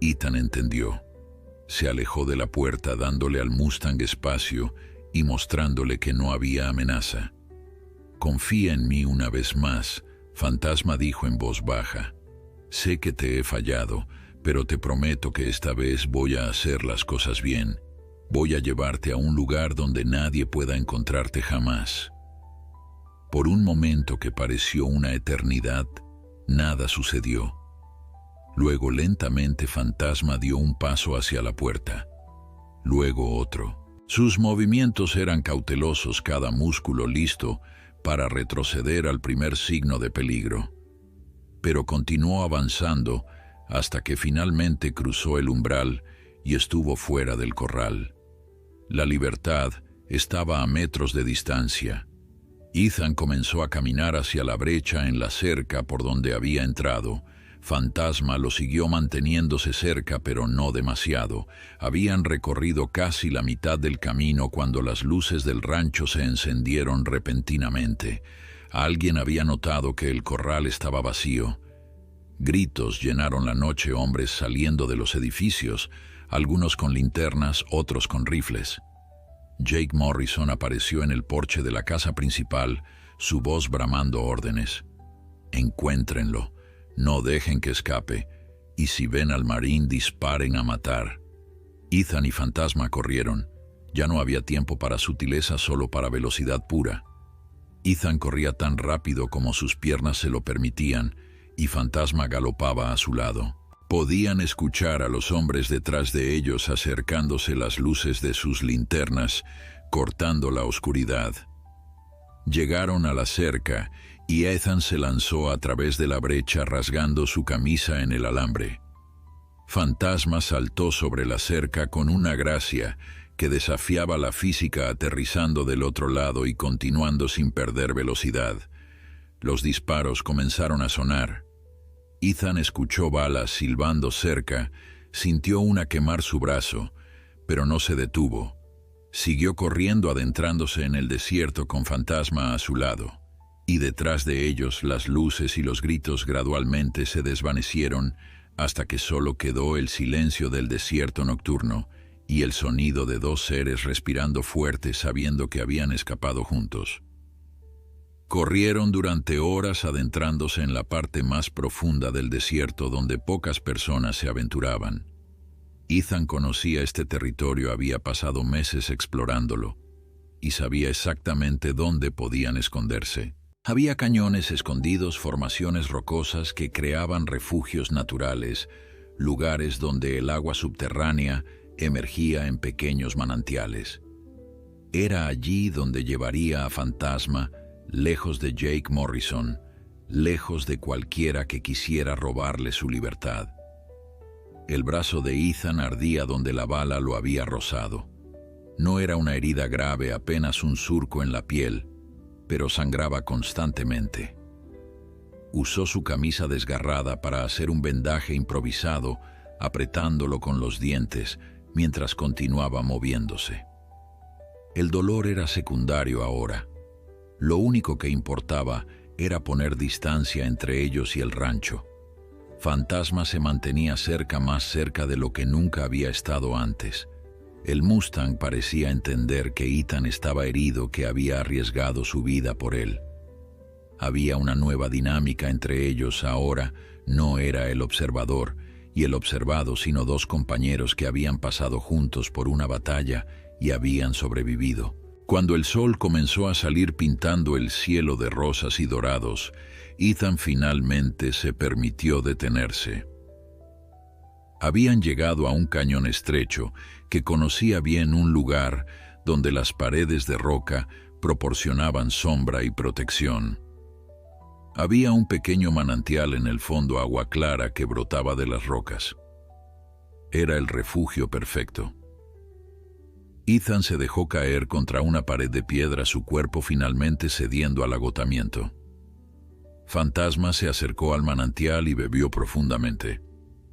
Ethan entendió. Se alejó de la puerta dándole al Mustang espacio y mostrándole que no había amenaza. «Confía en mí una vez más», Fantasma dijo en voz baja. «Sé que te he fallado, pero te prometo que esta vez voy a hacer las cosas bien. Voy a llevarte a un lugar donde nadie pueda encontrarte jamás». Por un momento que pareció una eternidad, nada sucedió. Luego lentamente Fantasma dio un paso hacia la puerta. Luego otro. Sus movimientos eran cautelosos, cada músculo listo para retroceder al primer signo de peligro. Pero continuó avanzando hasta que finalmente cruzó el umbral y estuvo fuera del corral. La libertad estaba a metros de distancia. Ethan comenzó a caminar hacia la brecha en la cerca por donde había entrado. Fantasma lo siguió manteniéndose cerca, pero no demasiado. Habían recorrido casi la mitad del camino cuando las luces del rancho se encendieron repentinamente. Alguien había notado que el corral estaba vacío. Gritos llenaron la noche, hombres saliendo de los edificios, algunos con linternas, otros con rifles. Jake Morrison apareció en el porche de la casa principal, su voz bramando órdenes. «Encuéntrenlo. No dejen que escape, y si ven al marín, disparen a matar». Ethan y Fantasma corrieron. Ya no había tiempo para sutileza, solo para velocidad pura. Ethan corría tan rápido como sus piernas se lo permitían, y Fantasma galopaba a su lado. Podían escuchar a los hombres detrás de ellos acercándose, las luces de sus linternas, cortando la oscuridad. Llegaron a la cerca, y Ethan se lanzó a través de la brecha rasgando su camisa en el alambre. Fantasma saltó sobre la cerca con una gracia que desafiaba la física, aterrizando del otro lado y continuando sin perder velocidad. Los disparos comenzaron a sonar. Ethan escuchó balas silbando cerca, sintió una quemar su brazo, pero no se detuvo. Siguió corriendo, adentrándose en el desierto con Fantasma a su lado. Y detrás de ellos las luces y los gritos gradualmente se desvanecieron hasta que solo quedó el silencio del desierto nocturno y el sonido de dos seres respirando fuerte, sabiendo que habían escapado juntos. Corrieron durante horas, adentrándose en la parte más profunda del desierto donde pocas personas se aventuraban. Ethan conocía este territorio, había pasado meses explorándolo y sabía exactamente dónde podían esconderse. Había cañones escondidos, formaciones rocosas que creaban refugios naturales, lugares donde el agua subterránea emergía en pequeños manantiales. Era allí donde llevaría a Fantasma, lejos de Jake Morrison, lejos de cualquiera que quisiera robarle su libertad. El brazo de Ethan ardía donde la bala lo había rozado. No era una herida grave, apenas un surco en la piel, pero sangraba constantemente. Usó su camisa desgarrada para hacer un vendaje improvisado, apretándolo con los dientes mientras continuaba moviéndose. El dolor era secundario ahora. Lo único que importaba era poner distancia entre ellos y el rancho. Fantasma se mantenía más cerca de lo que nunca había estado antes. El Mustang parecía entender que Ethan estaba herido, que había arriesgado su vida por él. Había una nueva dinámica entre ellos ahora. No era el observador y el observado, sino dos compañeros que habían pasado juntos por una batalla y habían sobrevivido. Cuando el sol comenzó a salir pintando el cielo de rosas y dorados, Ethan finalmente se permitió detenerse. Habían llegado a un cañón estrecho que conocía bien, un lugar donde las paredes de roca proporcionaban sombra y protección. Había un pequeño manantial en el fondo, agua clara que brotaba de las rocas. Era el refugio perfecto. Ethan se dejó caer contra una pared de piedra, su cuerpo finalmente cediendo al agotamiento. Fantasma se acercó al manantial y bebió profundamente.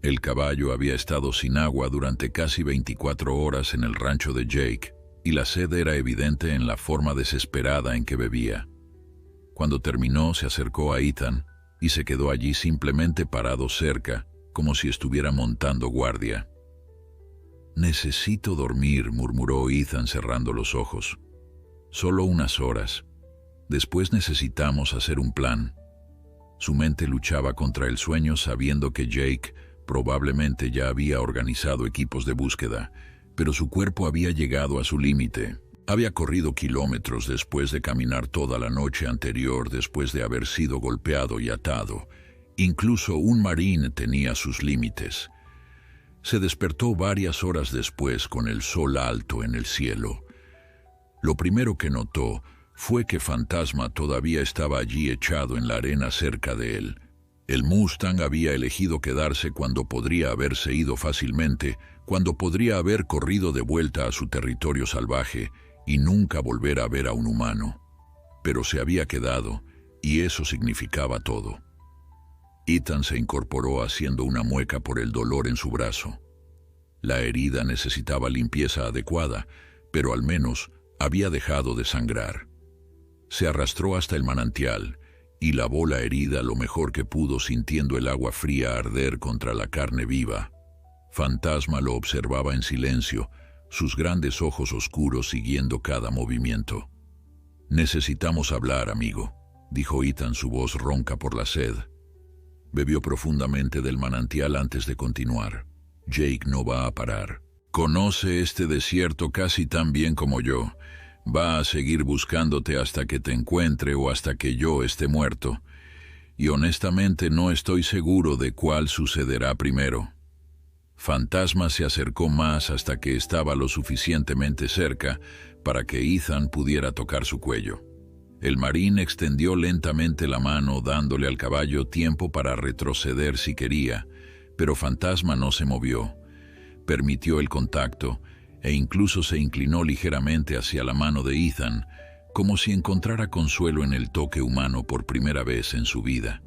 El caballo había estado sin agua durante casi 24 horas en el rancho de Jake, y la sed era evidente en la forma desesperada en que bebía. Cuando terminó, se acercó a Ethan y se quedó allí simplemente parado cerca, como si estuviera montando guardia. «Necesito dormir», murmuró Ethan cerrando los ojos. «Solo unas horas. Después necesitamos hacer un plan». Su mente luchaba contra el sueño, sabiendo que Jake probablemente ya había organizado equipos de búsqueda, pero su cuerpo había llegado a su límite. Había corrido kilómetros después de caminar toda la noche anterior, después de haber sido golpeado y atado. Incluso un marín tenía sus límites. Se despertó varias horas después con el sol alto en el cielo. Lo primero que notó fue que Fantasma todavía estaba allí echado en la arena cerca de él. El Mustang había elegido quedarse cuando podría haberse ido fácilmente, cuando podría haber corrido de vuelta a su territorio salvaje y nunca volver a ver a un humano. Pero se había quedado, y eso significaba todo. Ethan se incorporó haciendo una mueca por el dolor en su brazo. La herida necesitaba limpieza adecuada, pero al menos había dejado de sangrar. Se arrastró hasta el manantial y lavó la herida lo mejor que pudo, sintiendo el agua fría arder contra la carne viva. Fantasma lo observaba en silencio, sus grandes ojos oscuros siguiendo cada movimiento. «Necesitamos hablar, amigo», dijo Ethan, su voz ronca por la sed. Bebió profundamente del manantial antes de continuar. «Jake no va a parar. Conoce este desierto casi tan bien como yo. Va a seguir buscándote hasta que te encuentre o hasta que yo esté muerto. Y honestamente no estoy seguro de cuál sucederá primero». Fantasma se acercó más hasta que estaba lo suficientemente cerca para que Ethan pudiera tocar su cuello. El marín extendió lentamente la mano, dándole al caballo tiempo para retroceder si quería, pero Fantasma no se movió. Permitió el contacto e incluso se inclinó ligeramente hacia la mano de Ethan, como si encontrara consuelo en el toque humano por primera vez en su vida.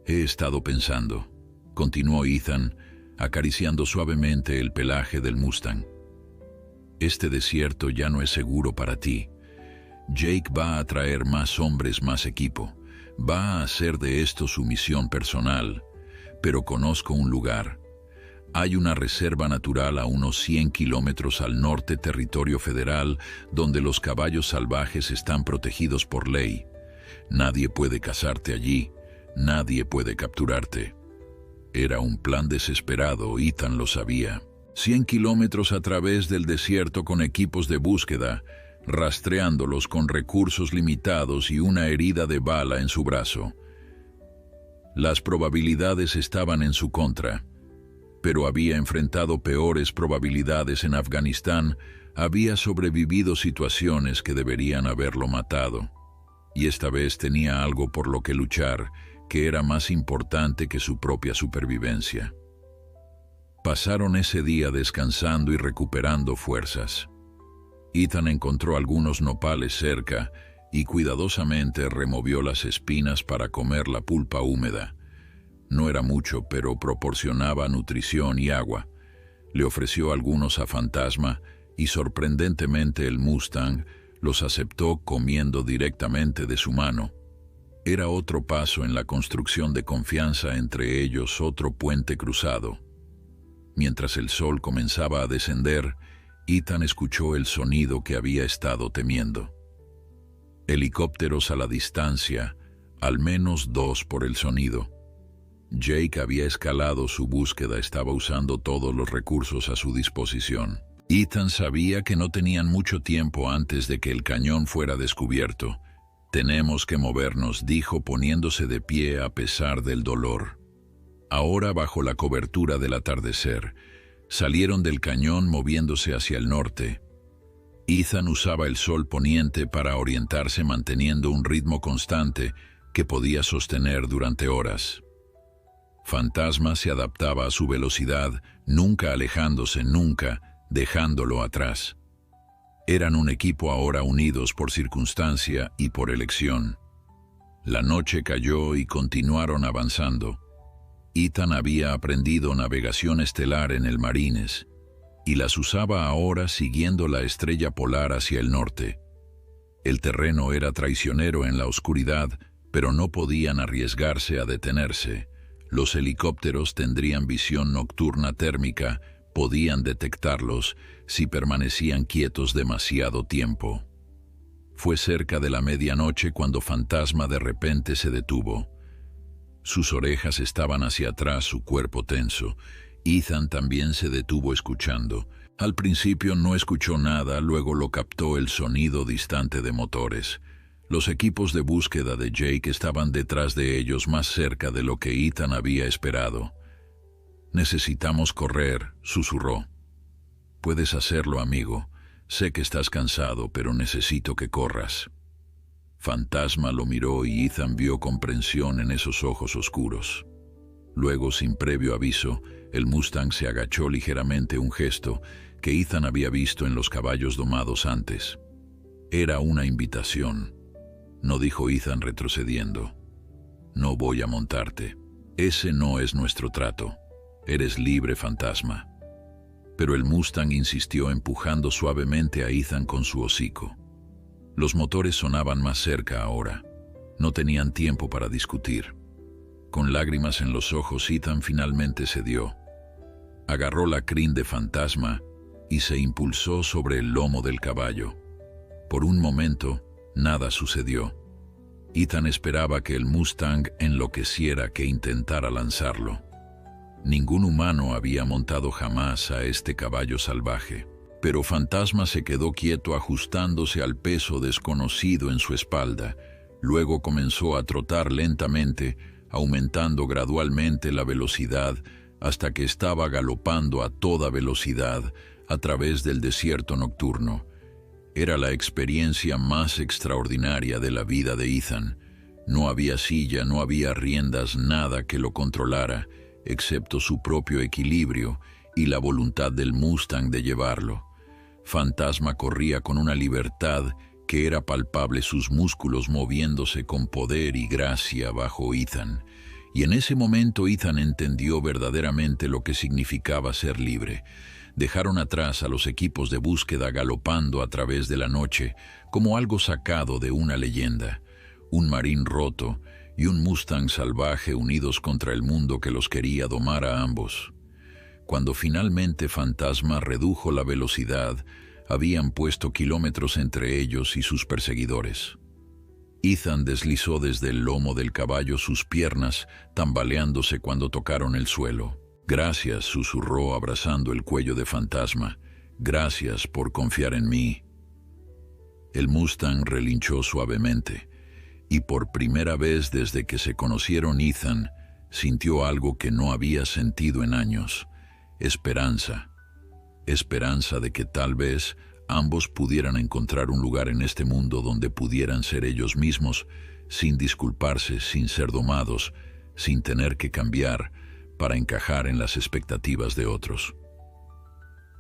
«He estado pensando», continuó Ethan, acariciando suavemente el pelaje del Mustang. «Este desierto ya no es seguro para ti. Jake va a traer más hombres, más equipo. Va a hacer de esto su misión personal. Pero conozco un lugar. Hay una reserva natural a unos 100 kilómetros al norte, territorio federal, donde los caballos salvajes están protegidos por ley. Nadie puede cazarte allí. Nadie puede capturarte». Era un plan desesperado, Ethan lo sabía. 100 kilómetros a través del desierto con equipos de búsqueda, rastreándolos con recursos limitados y una herida de bala en su brazo. Las probabilidades estaban en su contra, pero había enfrentado peores probabilidades en Afganistán, había sobrevivido situaciones que deberían haberlo matado. Y esta vez tenía algo por lo que luchar, que era más importante que su propia supervivencia. Pasaron ese día descansando y recuperando fuerzas. Ethan encontró algunos nopales cerca y cuidadosamente removió las espinas para comer la pulpa húmeda. No era mucho, pero proporcionaba nutrición y agua. Le ofreció algunos a Fantasma y sorprendentemente el Mustang los aceptó comiendo directamente de su mano. Era otro paso en la construcción de confianza entre ellos, otro puente cruzado. Mientras el sol comenzaba a descender, Ethan escuchó el sonido que había estado temiendo. Helicópteros a la distancia, al menos 2 por el sonido. Jake había escalado su búsqueda, estaba usando todos los recursos a su disposición. Ethan sabía que no tenían mucho tiempo antes de que el cañón fuera descubierto. «Tenemos que movernos», dijo poniéndose de pie a pesar del dolor. Ahora, bajo la cobertura del atardecer, salieron del cañón moviéndose hacia el norte. Ethan usaba el sol poniente para orientarse manteniendo un ritmo constante que podía sostener durante horas. Fantasma se adaptaba a su velocidad, nunca alejándose, nunca dejándolo atrás. Eran un equipo ahora unidos por circunstancia y por elección. La noche cayó y continuaron avanzando. Ethan había aprendido navegación estelar en el Marines y las usaba ahora siguiendo la estrella polar hacia el norte. El terreno era traicionero en la oscuridad, pero no podían arriesgarse a detenerse. Los helicópteros tendrían visión nocturna térmica, podían detectarlos si permanecían quietos demasiado tiempo. Fue cerca de la medianoche cuando Fantasma de repente se detuvo. Sus orejas estaban hacia atrás, su cuerpo tenso. Ethan también se detuvo escuchando. Al principio no escuchó nada, luego lo captó el sonido distante de motores. Los equipos de búsqueda de Jake estaban detrás de ellos, más cerca de lo que Ethan había esperado. «Necesitamos correr», susurró. «Puedes hacerlo, amigo. Sé que estás cansado, pero necesito que corras». Fantasma lo miró y Ethan vio comprensión en esos ojos oscuros. Luego, sin previo aviso, el Mustang se agachó ligeramente, un gesto que Ethan había visto en los caballos domados antes. Era una invitación. «No», dijo Ethan retrocediendo. «No voy a montarte. Ese no es nuestro trato. Eres libre, Fantasma». Pero el Mustang insistió, empujando suavemente a Ethan con su hocico. Los motores sonaban más cerca ahora. No tenían tiempo para discutir. Con lágrimas en los ojos, Ethan finalmente cedió. Agarró la crin de Fantasma y se impulsó sobre el lomo del caballo. Por un momento, nada sucedió. Ethan esperaba que el Mustang enloqueciera, que intentara lanzarlo. Ningún humano había montado jamás a este caballo salvaje. Pero Fantasma se quedó quieto, ajustándose al peso desconocido en su espalda. Luego comenzó a trotar lentamente, aumentando gradualmente la velocidad hasta que estaba galopando a toda velocidad a través del desierto nocturno. Era la experiencia más extraordinaria de la vida de Ethan. No había silla, no había riendas, nada que lo controlara, excepto su propio equilibrio y la voluntad del Mustang de llevarlo. Fantasma corría con una libertad que era palpable, sus músculos moviéndose con poder y gracia bajo Ethan. Y en ese momento Ethan entendió verdaderamente lo que significaba ser libre. Dejaron atrás a los equipos de búsqueda galopando a través de la noche como algo sacado de una leyenda. Un Marine roto y un Mustang salvaje unidos contra el mundo que los quería domar a ambos. Cuando finalmente Fantasma redujo la velocidad, habían puesto kilómetros entre ellos y sus perseguidores. Ethan deslizó desde el lomo del caballo, sus piernas tambaleándose cuando tocaron el suelo. «Gracias», susurró abrazando el cuello de Fantasma. «Gracias por confiar en mí». El Mustang relinchó suavemente, y por primera vez desde que se conocieron Ethan, sintió algo que no había sentido en años. Esperanza. Esperanza de que tal vez ambos pudieran encontrar un lugar en este mundo donde pudieran ser ellos mismos, sin disculparse, sin ser domados, sin tener que cambiar, para encajar en las expectativas de otros.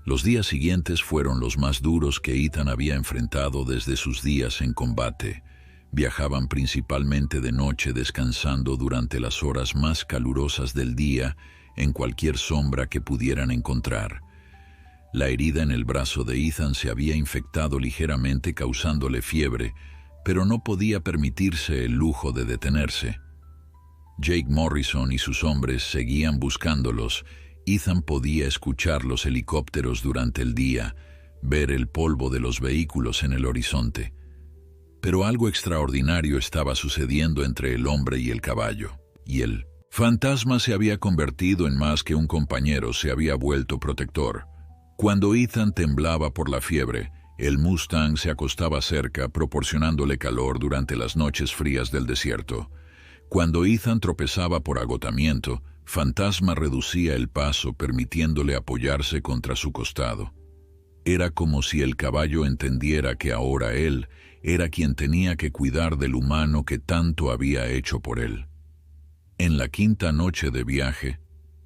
Los días siguientes fueron los más duros que Ethan había enfrentado desde sus días en combate. Viajaban principalmente de noche, descansando durante las horas más calurosas del día en cualquier sombra que pudieran encontrar. La herida en el brazo de Ethan se había infectado ligeramente, causándole fiebre, pero no podía permitirse el lujo de detenerse. Jake Morrison y sus hombres seguían buscándolos. Ethan podía escuchar los helicópteros durante el día, ver el polvo de los vehículos en el horizonte. Pero algo extraordinario estaba sucediendo entre el hombre y el caballo, y el fantasma se había convertido en más que un compañero, se había vuelto protector. Cuando Ethan temblaba por la fiebre, el Mustang se acostaba cerca, proporcionándole calor durante las noches frías del desierto. Cuando Ethan tropezaba por agotamiento, Fantasma reducía el paso, permitiéndole apoyarse contra su costado. Era como si el caballo entendiera que ahora él era quien tenía que cuidar del humano que tanto había hecho por él. En la quinta noche de viaje,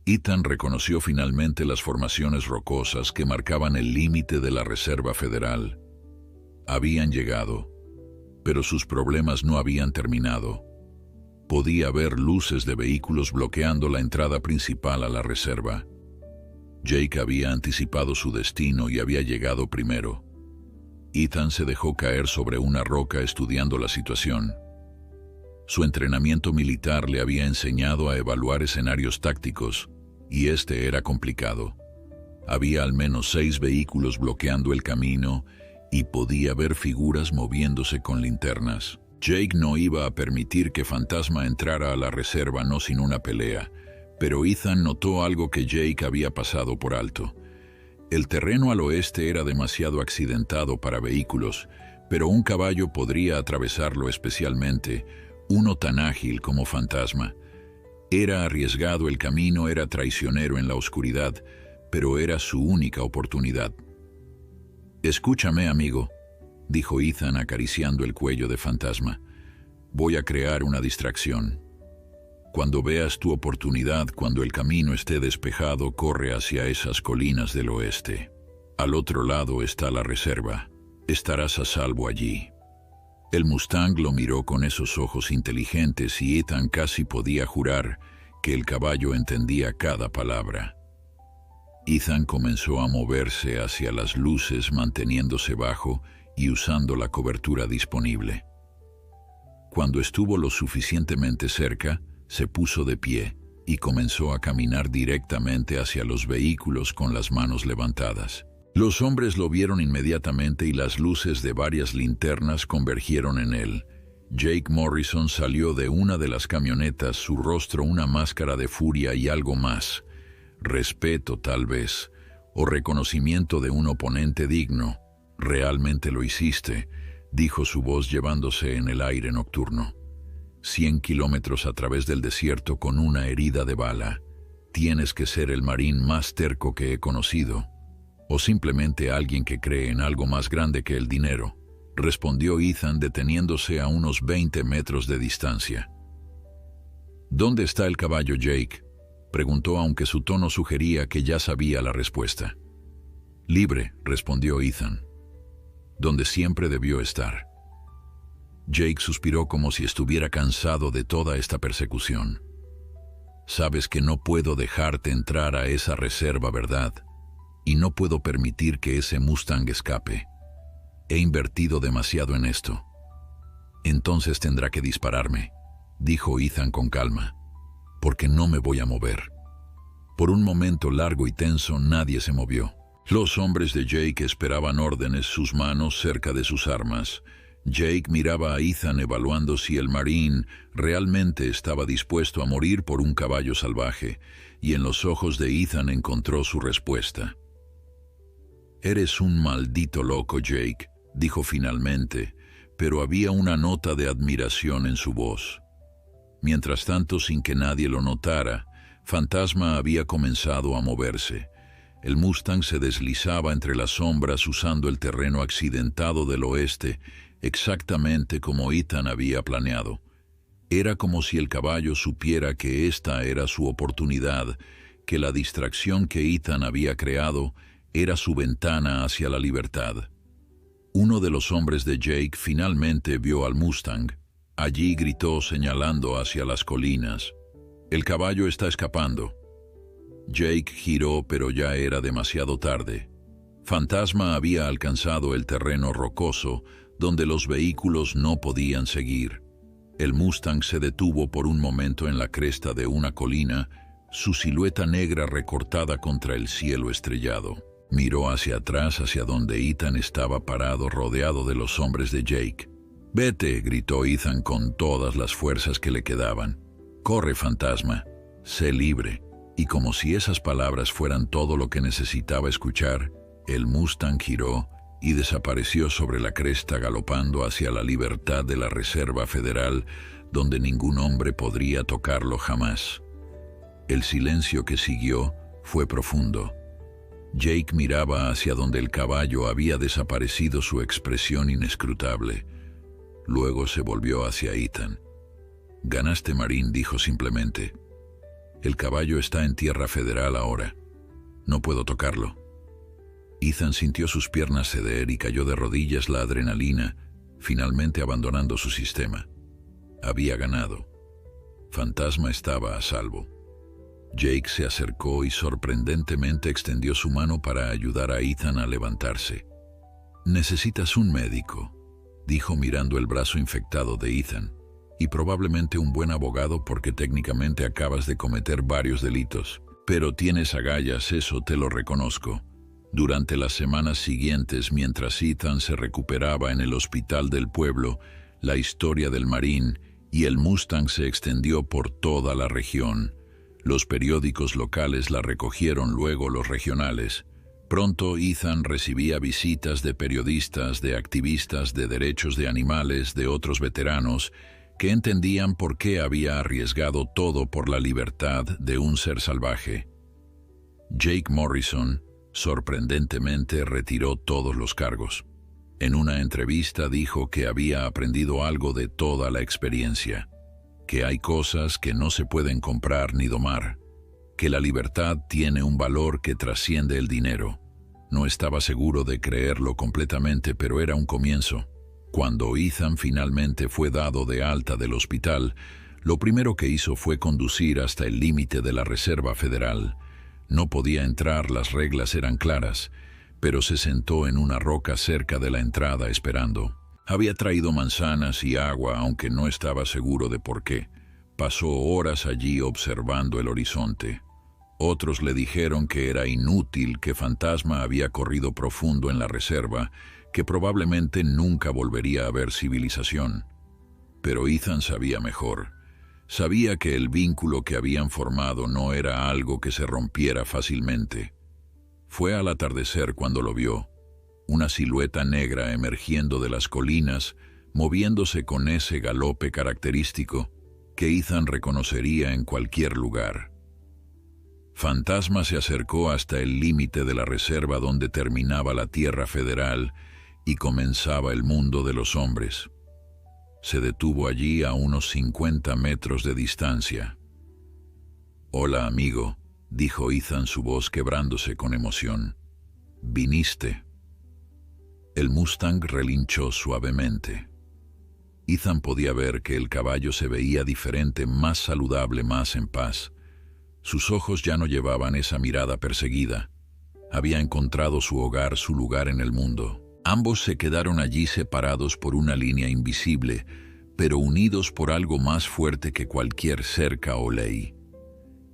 Ethan reconoció finalmente las formaciones rocosas que marcaban el límite de la Reserva Federal. Habían llegado, pero sus problemas no habían terminado. Podía ver luces de vehículos bloqueando la entrada principal a la reserva. Jake había anticipado su destino y había llegado primero. Ethan se dejó caer sobre una roca estudiando la situación. Su entrenamiento militar le había enseñado a evaluar escenarios tácticos, y este era complicado. Había al menos 6 vehículos bloqueando el camino y podía ver figuras moviéndose con linternas. Jake no iba a permitir que Fantasma entrara a la reserva no sin una pelea, pero Ethan notó algo que Jake había pasado por alto. El terreno al oeste era demasiado accidentado para vehículos, pero un caballo podría atravesarlo, especialmente uno tan ágil como Fantasma. Era arriesgado el camino, era traicionero en la oscuridad, pero era su única oportunidad. «Escúchame, amigo», dijo Ethan acariciando el cuello de Fantasma. «Voy a crear una distracción. Cuando veas tu oportunidad, cuando el camino esté despejado, corre hacia esas colinas del oeste. Al otro lado está la reserva. Estarás a salvo allí». El Mustang lo miró con esos ojos inteligentes y Ethan casi podía jurar que el caballo entendía cada palabra. Ethan comenzó a moverse hacia las luces, manteniéndose bajo y usando la cobertura disponible. Cuando estuvo lo suficientemente cerca, se puso de pie y comenzó a caminar directamente hacia los vehículos con las manos levantadas. Los hombres lo vieron inmediatamente y las luces de varias linternas convergieron en él. Jake Morrison salió de una de las camionetas, su rostro una máscara de furia y algo más. Respeto, tal vez, o reconocimiento de un oponente digno. «Realmente lo hiciste», dijo su voz llevándose en el aire nocturno. 100 kilómetros a través del desierto con una herida de bala. Tienes que ser el marín más terco que he conocido. ¿O simplemente alguien que cree en algo más grande que el dinero?», respondió Ethan deteniéndose a unos 20 metros de distancia. «¿Dónde está el caballo, Jake?», preguntó, aunque su tono sugería que ya sabía la respuesta. «Libre», respondió Ethan. «Donde siempre debió estar». Jake suspiró como si estuviera cansado de toda esta persecución. «Sabes que no puedo dejarte entrar a esa reserva, ¿verdad? Y no puedo permitir que ese Mustang escape. He invertido demasiado en esto». «Entonces tendrá que dispararme», dijo Ethan con calma, «porque no me voy a mover». Por un momento largo y tenso nadie se movió. Los hombres de Jake esperaban órdenes, sus manos cerca de sus armas. Jake miraba a Ethan evaluando si el marín realmente estaba dispuesto a morir por un caballo salvaje, y en los ojos de Ethan encontró su respuesta. «Eres un maldito loco, Jake», dijo finalmente, pero había una nota de admiración en su voz. Mientras tanto, sin que nadie lo notara, Fantasma había comenzado a moverse. El Mustang se deslizaba entre las sombras usando el terreno accidentado del oeste, exactamente como Ethan había planeado. Era como si el caballo supiera que esta era su oportunidad, que la distracción que Ethan había creado era su ventana hacia la libertad. Uno de los hombres de Jake finalmente vio al Mustang. Allí gritó señalando hacia las colinas. «El caballo está escapando». Jake giró, pero ya era demasiado tarde. Fantasma había alcanzado el terreno rocoso, donde los vehículos no podían seguir. El Mustang se detuvo por un momento en la cresta de una colina, su silueta negra recortada contra el cielo estrellado. Miró hacia atrás, hacia donde Ethan estaba parado, rodeado de los hombres de Jake. «Vete», gritó Ethan con todas las fuerzas que le quedaban. «Corre, Fantasma. Sé libre». Y como si esas palabras fueran todo lo que necesitaba escuchar, el Mustang giró y desapareció sobre la cresta, galopando hacia la libertad de la Reserva Federal, donde ningún hombre podría tocarlo jamás. El silencio que siguió fue profundo. Jake miraba hacia donde el caballo había desaparecido, su expresión inescrutable. Luego se volvió hacia Ethan. «Ganaste, Marín», dijo simplemente. «El caballo está en tierra federal ahora. No puedo tocarlo». Ethan sintió sus piernas ceder y cayó de rodillas, la adrenalina, finalmente abandonando su sistema. Había ganado. Fantasma estaba a salvo. Jake se acercó y sorprendentemente extendió su mano para ayudar a Ethan a levantarse. «Necesitas un médico», dijo mirando el brazo infectado de Ethan, «y probablemente un buen abogado porque técnicamente acabas de cometer varios delitos. Pero tienes agallas, eso te lo reconozco». Durante las semanas siguientes, mientras Ethan se recuperaba en el hospital del pueblo, la historia del Marín y el Mustang se extendió por toda la región. Los periódicos locales la recogieron, luego los regionales. Pronto Ethan recibía visitas de periodistas, de activistas de derechos de animales, de otros veteranos, que entendían por qué había arriesgado todo por la libertad de un ser salvaje. Jake Morrison, sorprendentemente, retiró todos los cargos. En una entrevista dijo que había aprendido algo de toda la experiencia, que hay cosas que no se pueden comprar ni domar, que la libertad tiene un valor que trasciende el dinero. No estaba seguro de creerlo completamente, pero era un comienzo. Cuando Ethan finalmente fue dado de alta del hospital, lo primero que hizo fue conducir hasta el límite de la Reserva Federal. No podía entrar, las reglas eran claras, pero se sentó en una roca cerca de la entrada esperando. Había traído manzanas y agua, aunque no estaba seguro de por qué. Pasó horas allí observando el horizonte. Otros le dijeron que era inútil, que Fantasma había corrido profundo en la reserva, que probablemente nunca volvería a ver civilización. Pero Ethan sabía mejor. Sabía que el vínculo que habían formado no era algo que se rompiera fácilmente. Fue al atardecer cuando lo vio, una silueta negra emergiendo de las colinas, moviéndose con ese galope característico que Ethan reconocería en cualquier lugar. Fantasma se acercó hasta el límite de la reserva donde terminaba la tierra federal y comenzaba el mundo de los hombres. Se detuvo allí a unos 50 metros de distancia. «Hola, amigo», dijo Ethan, su voz quebrándose con emoción. «¿Viniste?» El Mustang relinchó suavemente. Ethan podía ver que el caballo se veía diferente, más saludable, más en paz. Sus ojos ya no llevaban esa mirada perseguida. Había encontrado su hogar, su lugar en el mundo. Ambos se quedaron allí separados por una línea invisible, pero unidos por algo más fuerte que cualquier cerca o ley.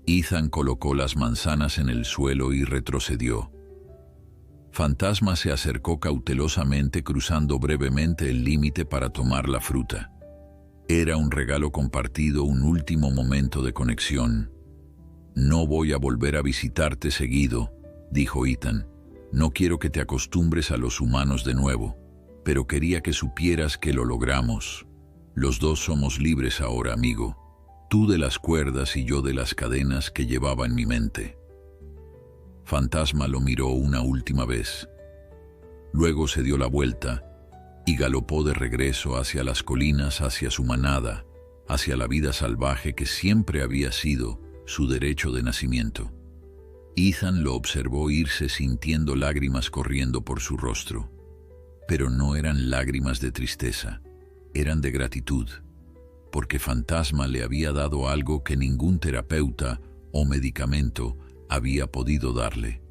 Ethan colocó las manzanas en el suelo y retrocedió. Fantasma se acercó cautelosamente, cruzando brevemente el límite para tomar la fruta. Era un regalo compartido, un último momento de conexión. «No voy a volver a visitarte seguido», dijo Ethan. «No quiero que te acostumbres a los humanos de nuevo, pero quería que supieras que lo logramos. Los dos somos libres ahora, amigo. Tú de las cuerdas y yo de las cadenas que llevaba en mi mente». Fantasma lo miró una última vez. Luego se dio la vuelta y galopó de regreso hacia las colinas, hacia su manada, hacia la vida salvaje que siempre había sido su derecho de nacimiento. Ethan lo observó irse sintiendo lágrimas corriendo por su rostro. Pero no eran lágrimas de tristeza, eran de gratitud, porque Fantasma le había dado algo que ningún terapeuta o medicamento había podido darle.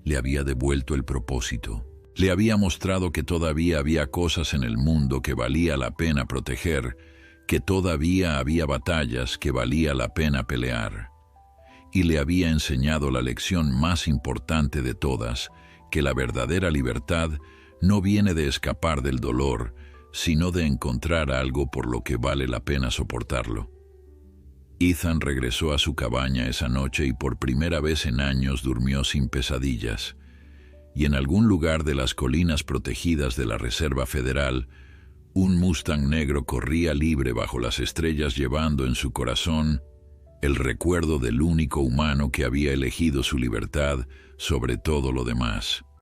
Le había devuelto el propósito. Le había mostrado que todavía había cosas en el mundo que valía la pena proteger, que todavía había batallas que valía la pena pelear. Y le había enseñado la lección más importante de todas, que la verdadera libertad no viene de escapar del dolor, sino de encontrar algo por lo que vale la pena soportarlo. Ethan regresó a su cabaña esa noche y por primera vez en años durmió sin pesadillas. Y en algún lugar de las colinas protegidas de la Reserva Federal, un Mustang negro corría libre bajo las estrellas llevando en su corazón el recuerdo del único humano que había elegido su libertad sobre todo lo demás.